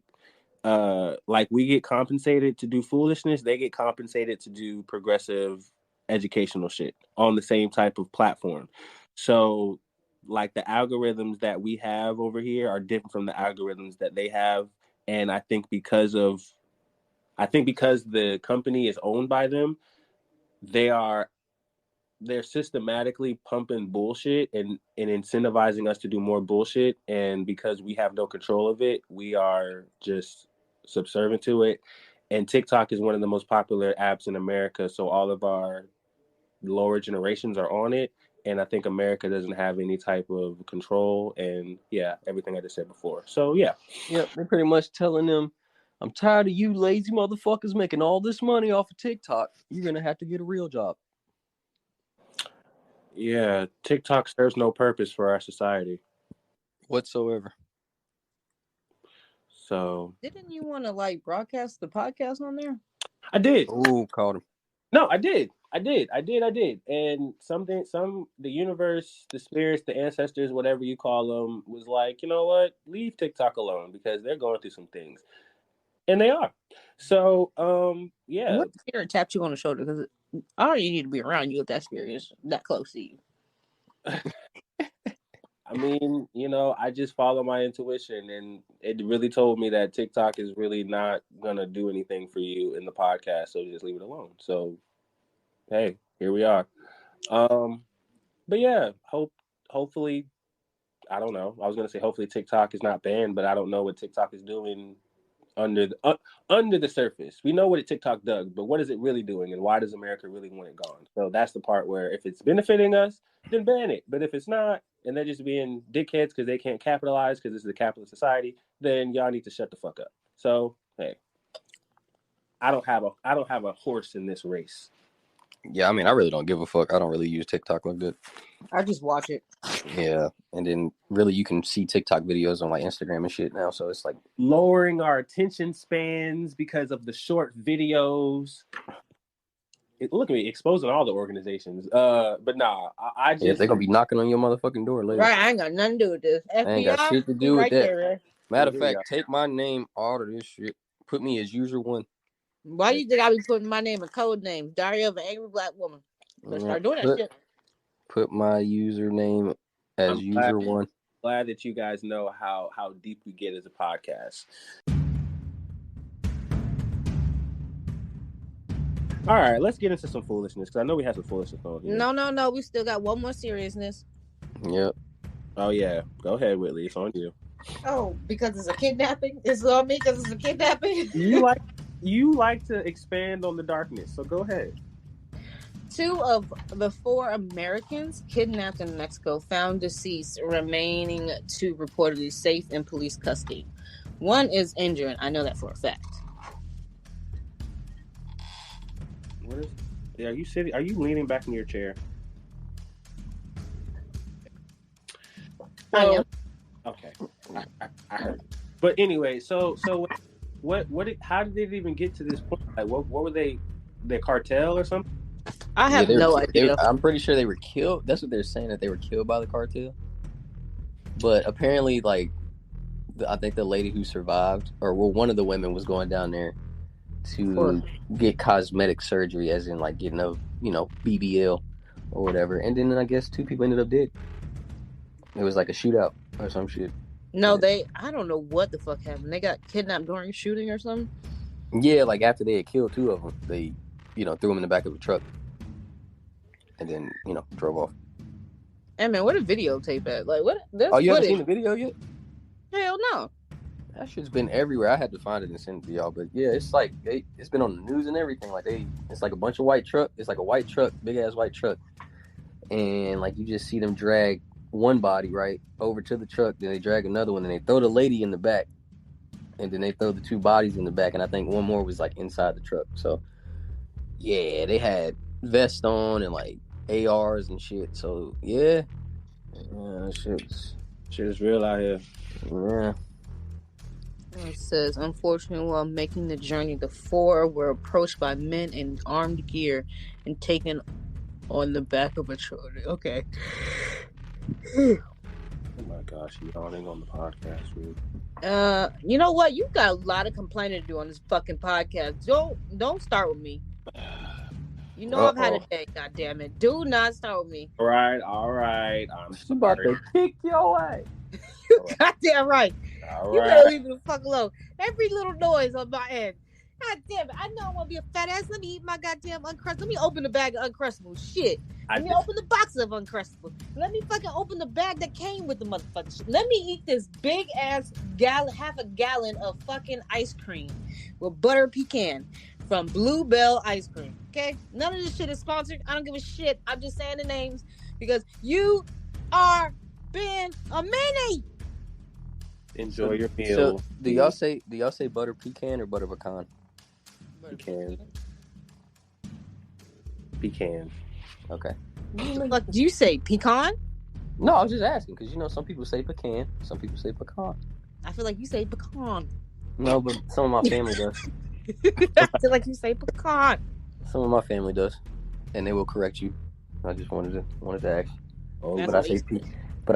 B: like we get compensated to do foolishness, they get compensated to do progressive educational shit on the same type of platform. So like the algorithms that we have over here are different from the algorithms that they have. And because the company is owned by them, they're systematically pumping bullshit and incentivizing us to do more bullshit. And because we have no control of it, we are just subservient to it. And TikTok is one of the most popular apps in America. So all of our lower generations are on it. And I think America doesn't have any type of control. And yeah, everything I just said before. So yeah.
A: Yep, they're pretty much telling them, I'm tired of you lazy motherfuckers making all this money off of TikTok. You're going to have to get a real job.
B: Yeah, TikTok serves no purpose for our society
A: whatsoever.
B: So
C: didn't you want to like broadcast the podcast on there?
B: I did.
A: Oh, caught him.
B: No, I did. And the universe, the spirits, the ancestors, whatever you call them, was like, you know what? Leave TikTok alone because they're going through some things, and they are. So, yeah.
C: What spirit tapped you on the shoulder? Because I don't even need to be around you if that spirit is that close to you.
B: I mean, I just follow my intuition, and it really told me that TikTok is really not gonna do anything for you in the podcast, so just leave it alone. So, hey, here we are. But yeah, hopefully, I don't know. I was gonna say hopefully TikTok is not banned, but I don't know what TikTok is doing under the surface. We know what TikTok does, but what is it really doing, and why does America really want it gone? So that's the part where if it's benefiting us, then ban it. But if it's not, and they're just being dickheads because they can't capitalize because this is a capitalist society, then y'all need to shut the fuck up. So hey, I don't have a horse in this race.
A: Yeah, I mean, I really don't give a fuck. I don't really use TikTok like that.
C: I just watch it.
A: Yeah, and then really you can see TikTok videos on like Instagram and shit now, so it's like
B: lowering our attention spans because of the short videos. Look at me exposing all the organizations. But nah, I just
A: they're gonna be knocking on your motherfucking door later.
C: Right, I ain't got nothing to do with this. FBI,
A: I ain't got shit to do with
C: right
A: that.
C: there,
A: Matter of fact, take my name out of this shit. Put me as user one.
C: Why do you think I be putting my name in code names? Diary of an Angry Black Woman. Let's start doing that shit.
A: Put my username as user one.
B: Glad that you guys know how deep we get as a podcast. All right, let's get into some foolishness because I know we have some foolishness on here.
C: No. We still got one more seriousness.
A: Yep.
B: Oh yeah, go ahead, Whitley. It's on you.
C: Oh, because it's a kidnapping. It's on me because it's a kidnapping.
B: You like to expand on the darkness, so go ahead.
C: 2 of the 4 Americans kidnapped in Mexico found deceased, remaining 2 reportedly safe in police custody. 1 is injured. I know that for a fact.
B: Are you sitting? Are you leaning back in your chair?
C: I am.
B: Okay, I heard. But anyway, so how did they even get to this point? Like, what were they? The cartel or something?
C: I have no idea.
A: I'm pretty sure they were killed. That's what they're saying, that they were killed by the cartel. But apparently, like, I think the lady who survived, one of the women was going down there to get cosmetic surgery, as in like getting a BBL or whatever. And then I guess 2 people ended up dead. It was like a shootout or some shit.
C: No, I don't know what the fuck happened. They got kidnapped during shooting or something?
A: Yeah, like after they had killed 2 of them, they, threw them in the back of the truck. And then, drove off.
C: Hey man, where the videotape at? Like, what?
A: You haven't seen the video yet?
C: Hell no.
A: That shit's been everywhere. I had to find it and send it to y'all. But yeah, it's like, it's been on the news and everything. Like it's like a bunch of white truck. It's like a white truck, big ass white truck. And like you just see them drag one body, right, over to the truck. Then they drag another one and they throw the lady in the back. and then they throw the 2 bodies in the back, and I think one more was like inside the truck. So yeah, they had vests on and like ARs and shit. So yeah,
B: Shit is real out here.
A: Yeah.
C: It says, unfortunately, while making the journey, the 4 were approached by men in armed gear and taken on the back of a trolley. Okay.
B: Oh my gosh, you yawning on the podcast, dude.
C: You know what? You got a lot of complaining to do on this fucking podcast. Don't start with me. You know I've had a day. God damn it! Do not start with me.
B: All right. I'm
A: about to kick your ass.
C: You goddamn right.
B: All
C: You
B: right.
C: better leave me the fuck alone. Every little noise on my end. God damn it. I know I want to be a fat ass. Let me eat my goddamn Uncrustables. Let me open the bag of Uncrustables. Shit. Let me open the box of Uncrustables. Let me fucking open the bag that came with the motherfucking shit. Let me eat this big ass half a gallon of fucking ice cream with butter pecan from Bluebell Ice Cream. Okay? None of this shit is sponsored. I don't give a shit. I'm just saying the names because you are being a meanie.
B: Enjoy your meal.
A: So, do y'all say butter pecan or butter pecan?
B: Pecan.
A: Okay.
C: What the fuck do you say? Pecan?
A: No, I was just asking because some people say pecan, some people say pecan.
C: I feel like you say pecan.
A: No, but some of my family does.
C: I feel like you say pecan.
A: Some of my family does, and they will correct you. I just wanted to ask.
B: Oh,
A: but I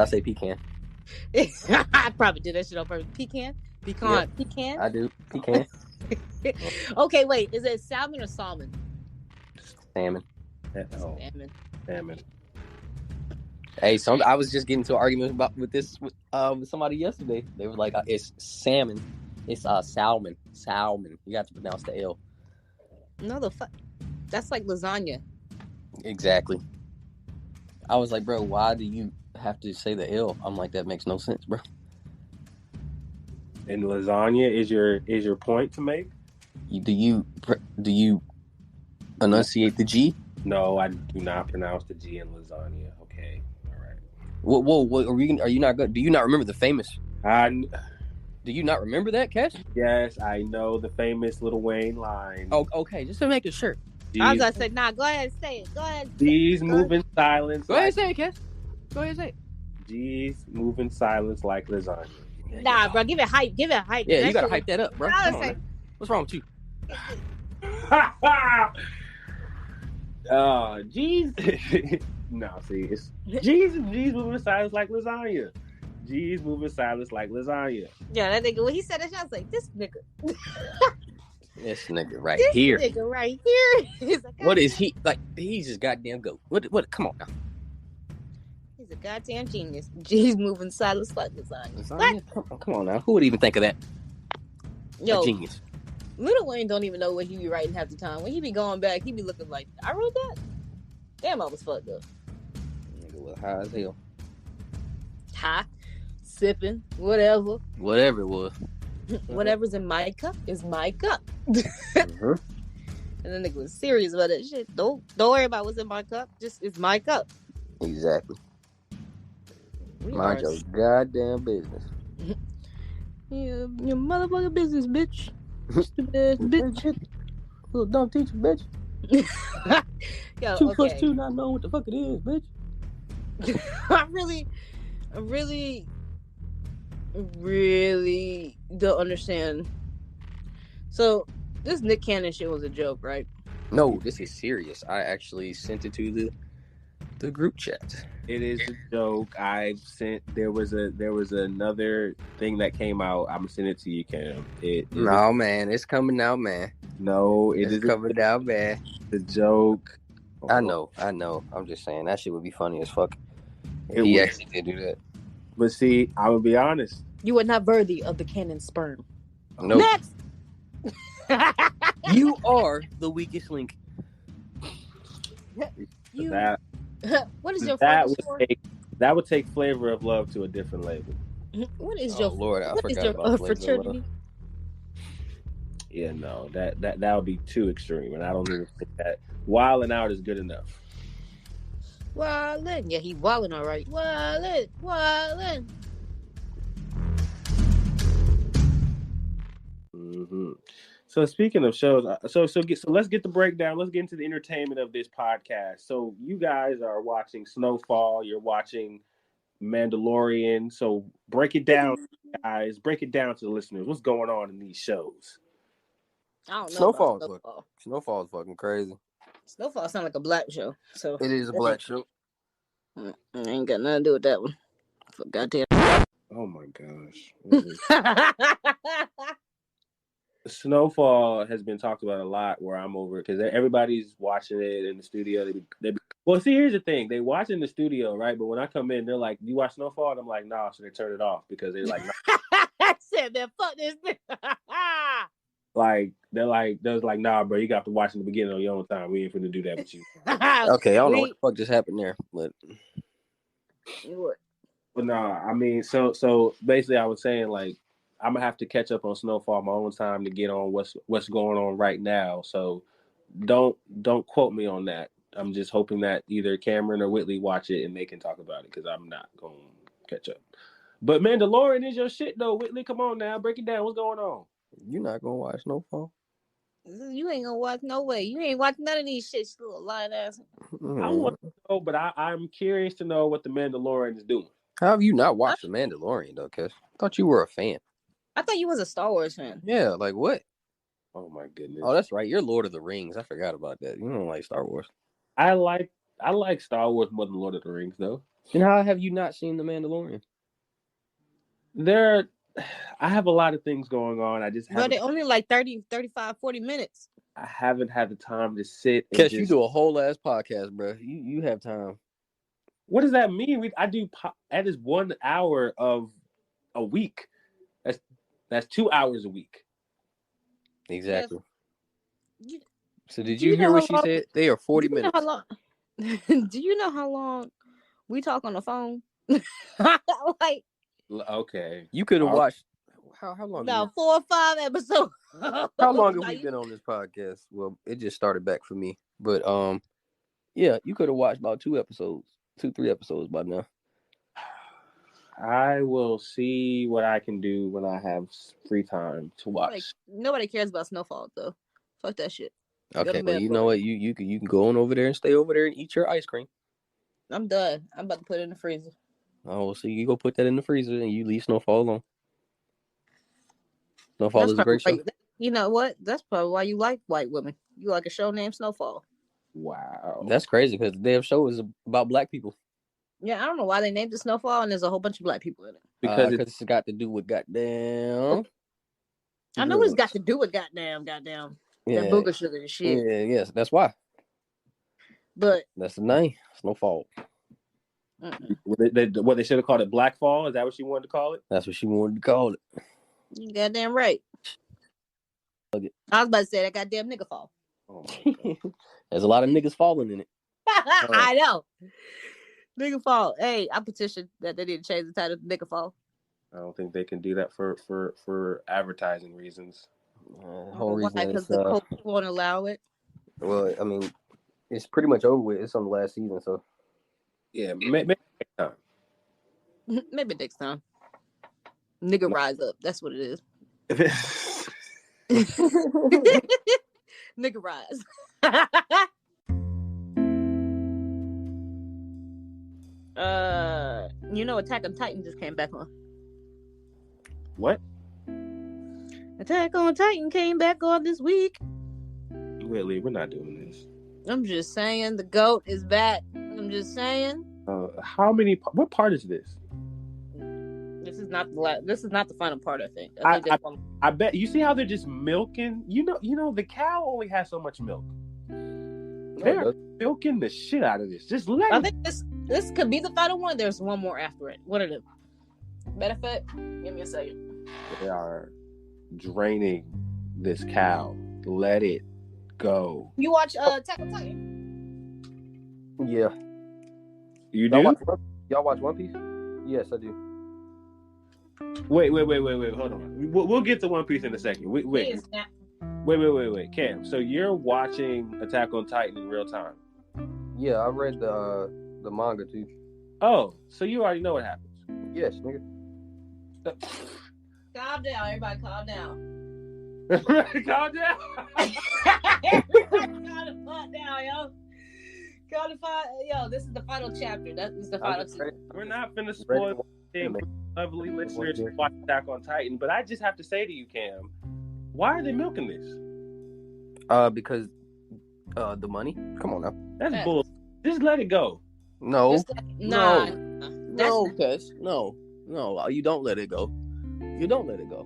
A: say pecan.
C: I probably did that shit on purpose. Pecan?
A: Yep.
C: Pecan?
A: I do. Pecan.
C: Okay, wait. Is it salmon or salmon?
A: Salmon.
B: Salmon.
A: Hey, I was just getting into an argument with somebody yesterday. They were like, it's salmon. It's salmon. Salmon. You have to pronounce the L.
C: No, the fuck. That's like lasagna.
A: Exactly. I was like, bro, why do you have to say the L? I'm like, that makes no sense, bro.
B: And lasagna is your point to make?
A: Do you enunciate the G?
B: No, I do not pronounce the G in lasagna. Okay, all right.
A: Whoa, are you not good? Do you not remember the famous? Do you not remember that, Cash?
B: Yes, I know the famous Lil Wayne line.
A: Oh, okay, just to make sure.
C: I was gonna say, nah, go ahead and say it. Go ahead.
B: G's moving silence.
A: Go ahead and say it, Cash. Go ahead and say it.
B: G's moving silence like lasagna.
C: Nah, bro, give it hype. Give it hype.
A: Yeah, you gotta hype that up, bro. Come on, man. What's wrong with you?
B: G's. No, see, it's G's moving silence like lasagna. G's moving silence like lasagna.
C: Yeah, that nigga, when he said that shit, I was like, this nigga.
A: This nigga right
C: This
A: here.
C: nigga right here. He's like,
A: what is he like? He's just goddamn goat. What? Come on now.
C: He's a goddamn genius. G's moving silence like lasagna.
A: Come on now. Who would even think of that?
C: Yo,
A: a genius.
C: Lil Wayne don't even know what he be writing half the time. When he be going back, he be looking like, I wrote that? Damn, I was fucked up.
A: Nigga was high as hell.
C: High, sipping, whatever.
A: Whatever it was.
C: Whatever's in my cup is my cup.
A: Mm-hmm.
C: And then nigga was serious about that shit. Don't worry about what's in my cup. Just it's my cup.
A: Exactly. Mind your goddamn business.
C: Yeah, your motherfucking business, bitch. Stupid ass bitch.
A: Little dumb teacher, bitch.
C: Yo,
A: 2 + 2 not knowing what the fuck it is, bitch.
C: I really don't understand. So this Nick Cannon shit was a joke, right?
A: No, this is serious. I actually sent it to the group chat.
B: It is a joke. There was another thing that came out. I'm sending it to you, Cam.
A: No, man, it's coming out, man.
B: No, it's
A: coming out, man.
B: The joke.
A: I know. I'm just saying that shit would be funny as fuck. If
B: He
A: actually did do that.
B: But see, I will be honest.
C: You are not worthy of the Cannon sperm.
A: No.
C: Next.
A: You are the weakest link.
C: What is your
B: that would take Flavor of Love to a different label.
C: What is
A: your Lord? I forgot about
C: fraternity?
B: Yeah, no, that would be too extreme, and I don't even think that wilding out is good enough.
C: Wildin', yeah, he wildin' all right. Wildin'.
B: Mm-hmm. So speaking of shows, so let's get the breakdown. Let's get into the entertainment of this podcast. So you guys are watching Snowfall. You're watching Mandalorian. So break it down, guys. Break it down to the listeners. What's going on in these shows?
C: I don't know
A: Snowfall
C: about
A: is Snowfall is fucking crazy.
C: Snowfall sounds like a black show. So
A: It is a black show.
C: I ain't got nothing to do with that one. For goddamn.
B: Oh my gosh. Snowfall has been talked about a lot where I'm over because everybody's watching it in the studio. Well, see, here's the thing: they watch in the studio, right? But when I come in, they're like, "Do you watch Snowfall?" And I'm like, "Nah," so they turn it off because they're like, nah.
C: I said that. Fuck this.
B: They're like, "Nah, bro, you got to watch in the beginning on your own time. We ain't finna do that with you."
A: Okay, I don't know what the fuck just happened there, but
C: what?
B: But nah, I mean, so basically, I was saying like I'm gonna have to catch up on Snowfall my own time to get on what's going on right now. So don't quote me on that. I'm just hoping that either Cameron or Whitley watch it and they can talk about it because I'm not gonna catch up. But Mandalorian is your shit though, Whitley. Come on now, break it down. What's going on?
A: you're not gonna watch Snowfall.
C: You ain't gonna watch no way. You ain't watching none of these shits, little lying ass.
B: I want to know, but I'm curious to know what the Mandalorian is doing.
A: How have you not watched The Mandalorian though, Kes? I thought you were a fan.
C: I thought you was a Star Wars fan.
A: Yeah, like what?
B: Oh my goodness.
A: Oh, that's right. You're Lord of the Rings. I forgot about that. You don't like Star Wars.
B: I like Star Wars more than Lord of the Rings though.
A: Then how have you not seen The Mandalorian?
B: I have a lot of things going on. I just haven't.
C: But they only like 30, 35, 40 minutes.
B: I haven't had the time to sit.
A: Kes, you do a whole ass podcast, bro. You have time.
B: What does that mean? I do. That is 1 hour of a week. That's 2 hours a week.
A: Exactly.
C: Yes.
A: So did you hear what she said? They are 40 minutes.
C: Do you know how long we talk on the phone? Like,
B: okay.
A: You could have watched. How long?
C: About 4 or 5 episodes.
A: How long have we been on this podcast? Well, it just started back for me, but yeah, you could have watched about 3 episodes by now.
B: I will see what I can do when I have free time to watch.
C: Nobody cares about Snowfall though. Fuck that shit.
A: Okay, well, you know what? You can go on over there and stay over there and eat your ice cream.
C: I'm done. I'm about to put it in the freezer.
A: Oh, so you go put that in the freezer and you leave Snowfall alone. Snowfall is a great show.
C: You know what? That's probably why you like white women. You like a show named Snowfall.
B: Wow.
A: That's crazy because the damn show is about black people.
C: Yeah, I don't know why they named it Snowfall and there's a whole bunch of black people in it.
A: Because it's got to do with goddamn.
C: I know it's got to do with goddamn.
A: Yeah.
C: That booger sugar and shit.
A: Yeah, yes, that's why.
C: But
A: that's the name, Snowfall.
B: What they should have called it, Black Fall? Is that what she wanted to call it?
A: That's what she wanted to call it.
C: You goddamn right. I was about to say that goddamn nigga fall.
B: Oh
A: there's a lot of niggas falling in it.
C: I know. Nigga fall. Hey, I petitioned that they didn't change the title to Nigga Fall.
B: I don't think they can do that for advertising reasons.
A: The whole reason
C: because the coach won't allow it.
A: Well, I mean, it's pretty much over with. It's on the last season, so
B: yeah, maybe next time.
C: Maybe next time. Nigga rise up. That's what it is. Nigga rise. You know, Attack on Titan just came back on.
B: What?
C: Attack on Titan came back on this week.
B: Whitley, we're not doing this.
C: I'm just saying, the GOAT is back. I'm just saying.
B: What part is this?
C: This is not the final part. I think.
B: I bet you see how they're just milking. You know, the cow only has so much milk. They're milking the shit out of this. Just let.
C: I think this could be the final one. There's one more after it. What are them? Matter of fact, give me a second.
B: They are draining this cow. Let it go.
C: You watch Attack on Titan?
A: Yeah.
B: You do?
A: Y'all watch One Piece? Yes, I do.
B: Wait. Hold on. We'll get to One Piece in a second. Wait. Cam, so you're watching Attack on Titan in real time?
A: Yeah, I read the manga too.
B: Oh, so you already know what happens?
A: Yes, nigga.
C: Calm down, everybody. Calm down.
B: Calm down.
C: Call the fuck down, yo. Call the fuck, yo. This is the final chapter. That is the final season.
B: We're not finna spoil anything for lovely listeners who watch Attack on Titan, but I just have to say to you, Cam, why are they milking this?
A: Because the money. Come on now.
B: That's bull. Just let it go.
A: No,
C: No.
A: Kes. No. You don't let it go. You don't let it go.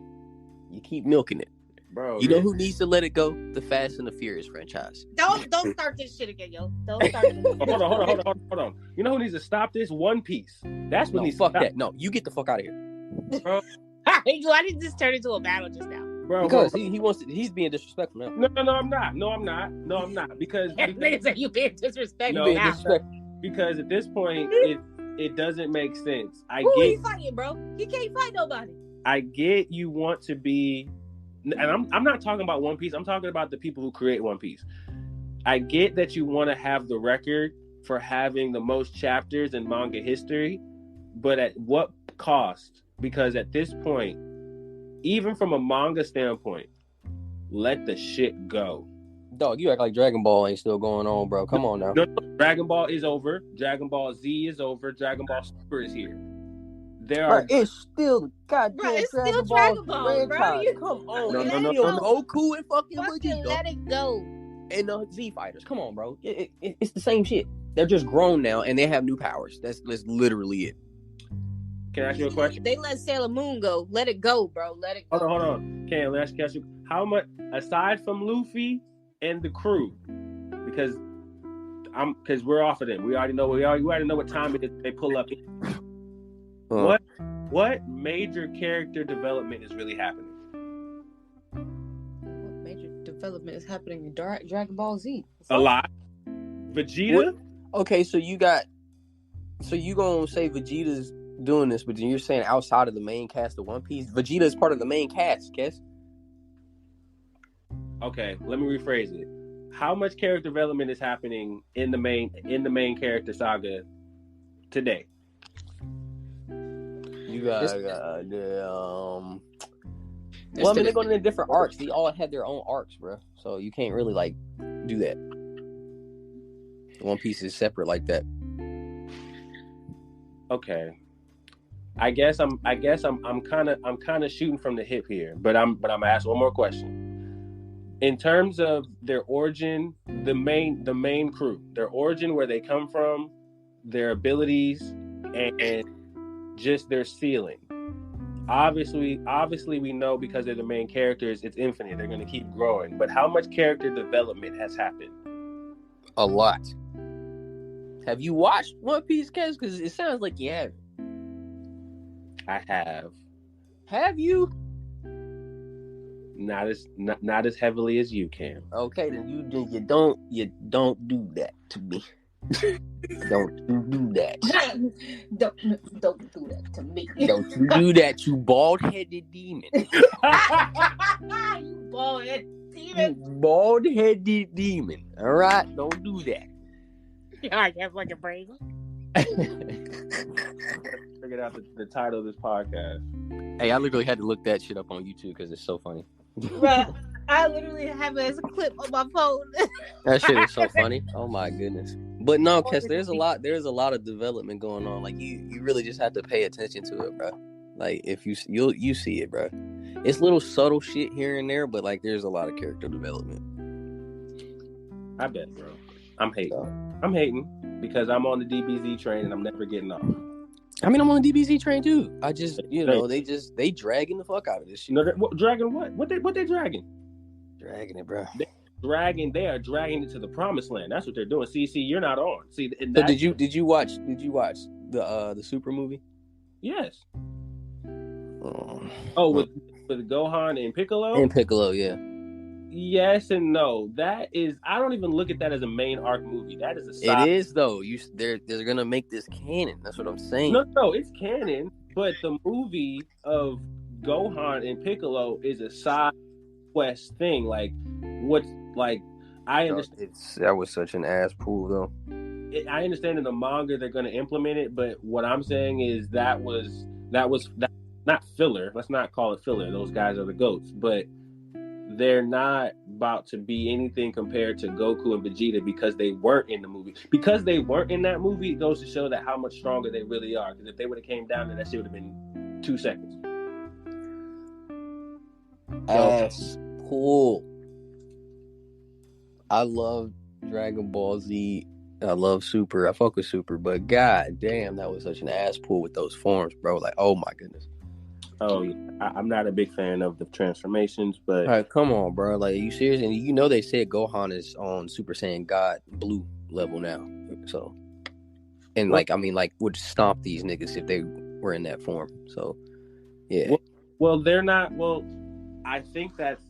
A: You keep milking it.
B: Bro,
A: you know who needs to let it go? The Fast and the Furious franchise.
C: Don't start this shit again, yo. Don't start this.
B: Hold on. You know who needs to stop this? One Piece. That's what needs to stop.
A: Fuck that. No, you get the fuck out of here.
B: Bro.
C: Why did this turn into a battle just now?
B: Bro,
A: because he wants to, he's being disrespectful now.
B: No, I'm not. Because
C: niggas say you being disrespectful.
B: No, because at this point it doesn't make sense.
C: Who are you fighting, bro? You can't fight nobody.
B: I get you want to be, and I'm not talking about One Piece. I'm talking about the people who create One Piece. I get that you want to have the record for having the most chapters in manga history, but at what cost? Because at this point, even from a manga standpoint, let the shit go.
A: Dog, you act like Dragon Ball ain't still going on, bro. Come on now.
B: No, Dragon Ball is over. Dragon Ball Z is over. Dragon Ball Super is here.
A: It's still goddamn
C: Dragon Ball, bro.
A: Come on,
B: no.
A: Goku and fucking
C: let it go.
A: And the Z fighters. Come on, bro. It's the same shit. They're just grown now and they have new powers. That's literally it.
B: Can I ask you a question?
C: They let Sailor Moon go. Let it go, bro. Let it go.
B: Hold on. Can I ask you how much aside from Luffy and the crew? Because we're off of them. We already know what time it is they pull up. What major character development is really happening?
C: What major development is happening in Dragon Ball Z?
B: A lot. Vegeta?
A: What? Okay, so you gonna say Vegeta's doing this, but then you're saying outside of the main cast of One Piece, Vegeta is part of the main cast, Kes.
B: Okay, let me rephrase it. How much character development is happening in the main character saga today?
A: You got well, I mean, they're going in different arcs. They all had their own arcs, bro. So you can't really like do that. One Piece is separate like that.
B: Okay. I guess I'm kind of shooting from the hip here, but I'm gonna ask one more question. In terms of their origin, the main crew, their origin, where they come from, their abilities, and just their ceiling. Obviously, we know because they're the main characters, it's infinite. They're gonna keep growing. But how much character development has happened?
A: A lot. Have you watched One Piece, Kes? Because it sounds like you haven't.
B: I have.
A: Have you?
B: Not as heavily as you can.
A: Okay, then you don't do that to me. Don't do that.
C: Don't do that to me.
A: Don't you do that, you bald-headed demon.
C: You bald-headed demon.
A: You bald-headed demon. All right, don't do that.
C: I have like a brain.
B: Figured out the title of this podcast.
A: Hey, I literally had to look that shit up on YouTube because it's so funny.
C: Bruh, I literally have it as a clip on my phone.
A: That shit is so funny. Oh my goodness. But no, Kes, there's a lot of development going on. Like you really just have to pay attention to it, bro. Like if you'll see it, bro. It's little subtle shit here and there, but like there's a lot of character development.
B: I bet, bro. I'm hating because I'm on the DBZ train and I'm never getting off.
A: I mean, I'm on the DBZ train too. I just, they dragging the fuck out of this shit.
B: Dragging what? What they dragging?
A: Dragging it, bro.
B: They are dragging it to the promised land. That's what they're doing. See, you're not on. See,
A: so did you watch the Super movie?
B: Yes. With Gohan and Piccolo?
A: And Piccolo, yeah.
B: Yes and no. That is, I don't even look at that as a main arc movie. That is a side.
A: It is though. They're gonna make this canon. That's what I'm saying.
B: No, it's canon. But the movie of Gohan and Piccolo is a side quest thing. Like, I understand.
A: That was such an ass pool though.
B: I understand in the manga they're gonna implement it, but what I'm saying is that was not filler. Let's not call it filler. Those guys are the goats, but they're not about to be anything compared to Goku and Vegeta because they weren't in the movie. Because they weren't in that movie, it goes to show that how much stronger they really are. Because if they would have came down there, that shit would have been 2 seconds.
A: Ass pull. I love Dragon Ball Z. I love Super. I fuck with Super, but god damn, that was such an ass pull with those forms, bro. Like, oh my goodness.
B: Oh, yeah. I'm not a big fan of the transformations, but...
A: All right, come on, bro. Like, are you serious? And you know they said Gohan is on Super Saiyan God Blue level now. So, and like, I mean, like, would stomp these niggas if they were in that form. So, yeah.
B: Well, they're not. Well, I think that's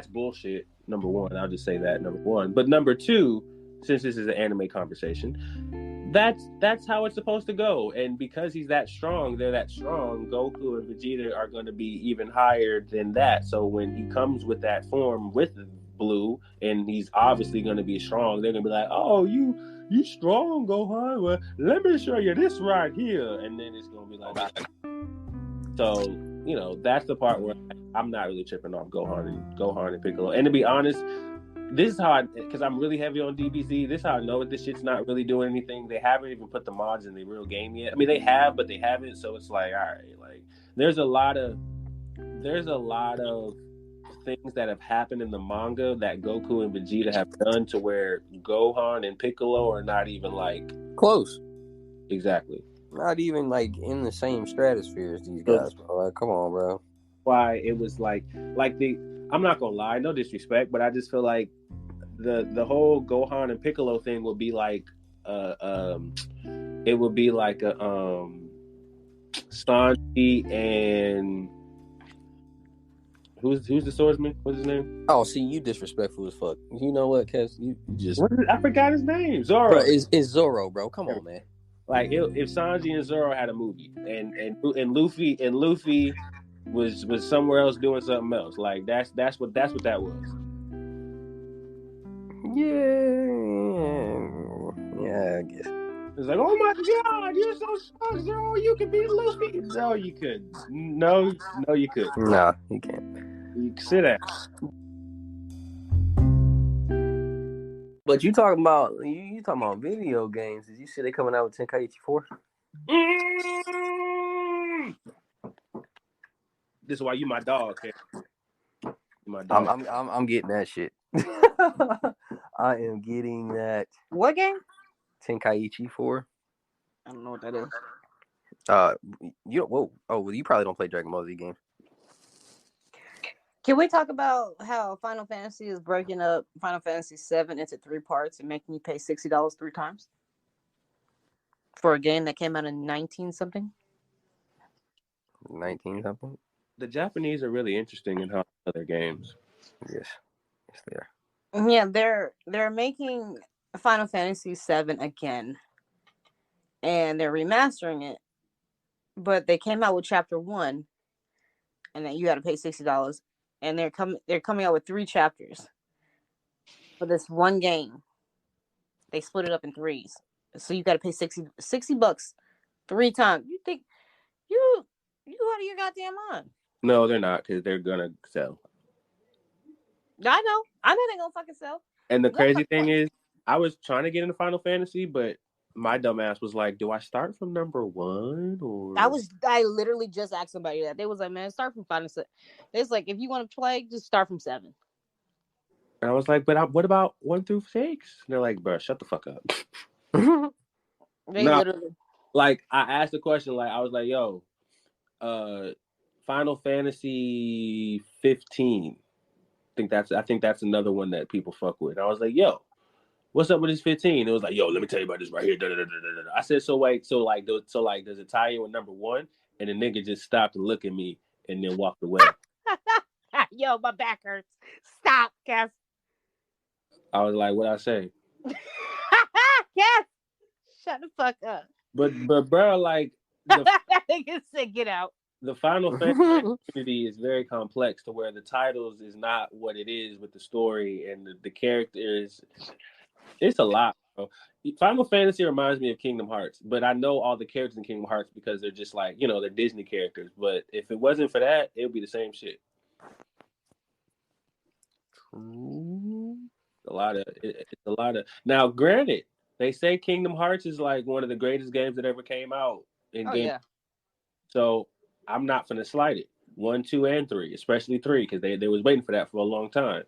B: bullshit. Number one, I'll just say that. Number one, but number two, since this is an anime conversation, that's how it's supposed to go. And because he's that strong, they're that strong. Goku and Vegeta are going to be even higher than that. So when he comes with that form with Blue, and he's obviously going to be strong, they're going to be like, "Oh, you strong, Gohan. Well, let me show you this right here." And then it's going to be like, so you know, that's the part where I'm not really tripping off Gohan and Piccolo. And to be honest, this is how because I'm really heavy on DBZ, this is how I know this shit's not really doing anything. They haven't even put the mods in the real game yet. I mean, they have, but they haven't. So it's like, all right, like there's a lot of things that have happened in the manga that Goku and Vegeta have done to where Gohan and Piccolo are not even like
A: Close.
B: Exactly.
A: Not even like in the same stratosphere as these guys, bro. Like, come on, bro.
B: Why it was like I'm not gonna lie, no disrespect, but I just feel like the whole Gohan and Piccolo thing would be like it would be like a Sanji and who's the swordsman? What's his name?
A: Oh, see, you disrespectful as fuck. You know what, Kes? You just
B: I forgot his name. Zoro.
A: Bro, it's Zoro, bro. Come on, man.
B: Like if Sanji and Zoro had a movie, and Luffy was somewhere else doing something else, like that's what that was.
A: Yeah, I guess.
B: It's like, oh my god, you're so strong, Zoro. You can beat Luffy. No, you could. No, you could.
A: Nah, you can't.
B: You sit down.
A: But you talking about video games? Did you see they coming out with Tenkaichi 4?
B: This is why you my dog. You my dog.
A: I'm getting that shit. I am getting that.
C: What game?
A: Tenkaichi 4.
C: I don't know what that is.
A: You probably don't play Dragon Ball Z games.
C: Can we talk about how Final Fantasy is breaking up Final Fantasy 7 into 3 parts and making you pay $60 3 times for a game that came out in 19-something?
A: 19-something?
B: The Japanese are really interesting in how they play their games.
A: Yes, they are.
C: Yeah, they're making Final Fantasy 7 again, and they're remastering it. But they came out with Chapter 1, and then you got to pay $60. And they're coming out with 3 chapters for this one game. They split it up in 3s, so you got to pay $60 3 times. You think you out of your goddamn mind?
B: No, they're not, because they're gonna sell.
C: I know they're gonna fucking sell.
B: And the crazy thing is, I was trying to get into Final Fantasy, but my dumbass was like, "Do I start from number 1 or?"
C: I literally just asked somebody that. They was like, "Man, start from 5 and 6." It's like, if you want to play, just start from 7.
B: And I was like, "But what about 1 through 6?" And they're like, "Bro, shut the fuck up."
C: Literally.
B: Like, I asked the question, like I was like, "Yo, Final Fantasy 15. I think that's another one that people fuck with." And I was like, "Yo, what's up with this 15?" It was like, "Yo, let me tell you about this right here." I said, "So does it tie in with number 1?" And the nigga just stopped and looked at me and then walked away.
C: Yo, my back hurts. Stop, Kev.
B: I was like, "What I say?"
C: Yes. Shut the fuck up.
B: But bro, like
C: the nigga said, "Get out."
B: The Final Fantasy community is very complex to where the titles is not what it is with the story and the characters. It's a lot, bro. Final Fantasy reminds me of Kingdom Hearts, but I know all the characters in Kingdom Hearts because they're just like, they're Disney characters. But if it wasn't for that, it would be the same shit. It's a lot of. Now, granted, they say Kingdom Hearts is like one of the greatest games that ever came out in game.
C: Yeah.
B: So I'm not gonna slight it. 1, 2, and 3, especially 3, because they was waiting for that for a long time.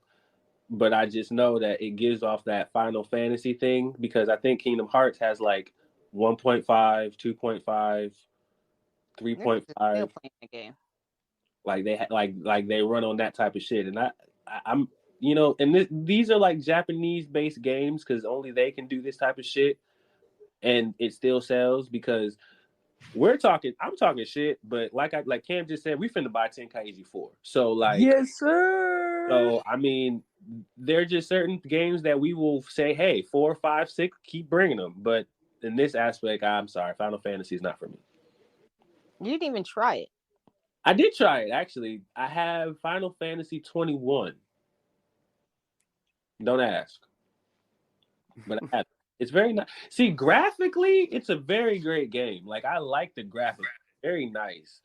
B: But I just know that it gives off that Final Fantasy thing because I think Kingdom Hearts has like 1.5, 2.5, 3.5.
C: Still playing the game.
B: Like they run on that type of shit, and I'm and these are like Japanese based games because only they can do this type of shit, and it still sells because I'm talking shit, but like Cam just said, we finna buy Tenkaichi 4. So like,
A: yes, sir.
B: So I mean, there are just certain games that we will say, hey, 4, 5, 6, keep bringing them. But in this aspect, I'm sorry, Final Fantasy is not for me.
C: You didn't even try it.
B: I did try it, actually. I have Final Fantasy 21. Don't ask. But I have. It's very nice. See, graphically, it's a very great game. Like, I like the graphics. Very nice.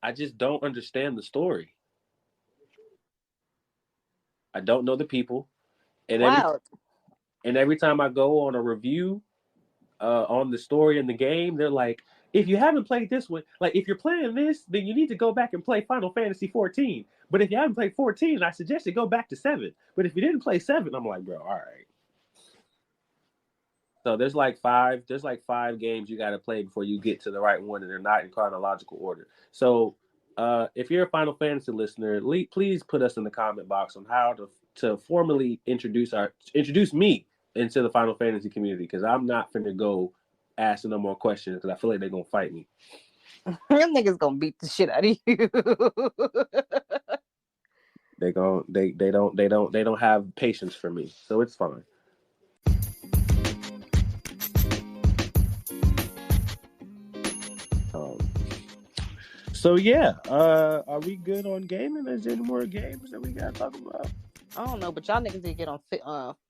B: I just don't understand the story. I don't know the people. And every time I go on a review on the story in the game, they're like, if you haven't played this one, like if you're playing this, then you need to go back and play Final Fantasy 14. But if you haven't played 14, I suggest you go back to 7. But if you didn't play 7, I'm like, bro, all right. So there's like 5 games you got to play before you get to the right one, and they're not in chronological order. So if you're a Final Fantasy listener, please put us in the comment box on how to formally introduce me into the Final Fantasy community, because I'm not finna go asking no more questions because I feel like they're gonna fight me.
C: Them niggas gonna beat the shit out of you.
B: They don't have patience for me, so it's fine. So yeah, are we good on gaming? Is there any more games that we gotta talk about?
C: I don't know, but y'all niggas need to get on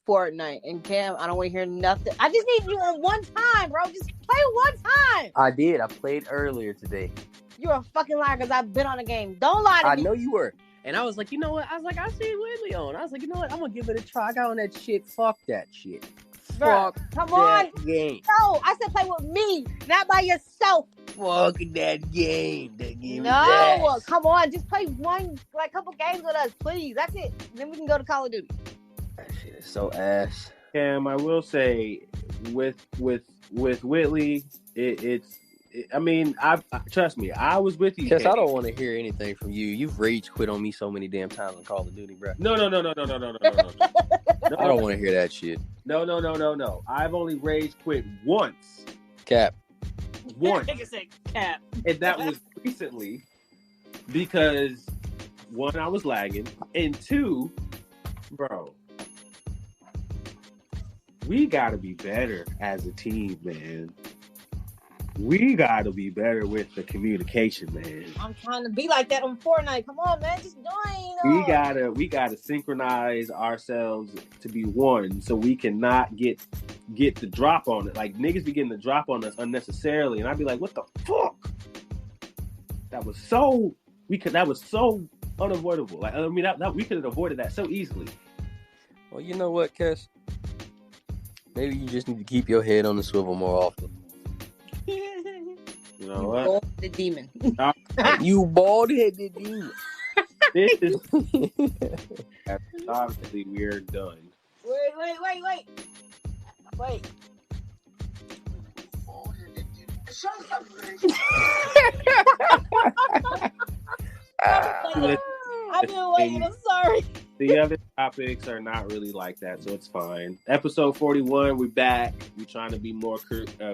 C: Fortnite. And Cam, I don't want to hear nothing. I just need you on one time, bro. Just play one time.
A: I did. I played earlier today.
C: You're a fucking liar because I've been on the game. Don't lie to me.
A: I know you were. And I was like, you know what? I was like, I see Whitley on. I was like, you know what? I'm going to give it a try. I got on that shit. Fuck that shit.
C: Bro, come on.
A: Game.
C: No, I said play with me, not by yourself.
A: Fuck that game. That game
C: no, come on. Just play couple games with us, please. That's it. Then we can go to Call of Duty.
A: That shit is so ass.
B: Cam, I will say, with Whitley, I mean, trust me, I was with you.
A: Because I don't want to hear anything from you. You've rage quit on me so many damn times on Call of Duty, bro.
B: No.
A: I don't want to hear that shit.
B: No. I've only rage quit once.
A: Cap.
B: Once.
C: Nigga said cap.
B: And that was recently because, 1, I was lagging, and 2, bro, we gotta be better as a team, man. We gotta be better with the communication, man.
C: I'm trying to be like that on Fortnite. Come on, man, just join.
B: We gotta synchronize ourselves to be one, so we cannot get the drop on it. Like, niggas be getting the drop on us unnecessarily, and I'd be like, what the fuck? That was so unavoidable. Like, I mean, that we could have avoided that so easily.
A: Well, you know what, Kes? Maybe you just need to keep your head on the swivel more often.
B: You know what?
C: The demon.
A: You bald-headed demon.
B: This is obviously we're done.
C: Wait.
D: Shut up,
C: I've been waiting. I'm sorry.
B: The other topics are not really like that, so it's fine. Episode 41, we're back. We're trying to be more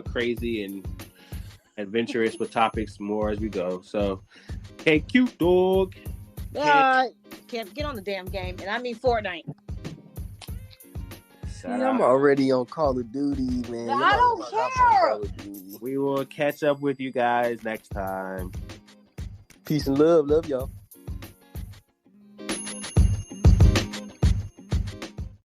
B: crazy and adventurous with topics more as we go. So, hey, cute dog.
C: Can't get on the damn game, and I mean Fortnite.
A: See, I'm already on Call of Duty, man.
C: I don't care.
B: We will catch up with you guys next time.
A: Peace and love. Love y'all.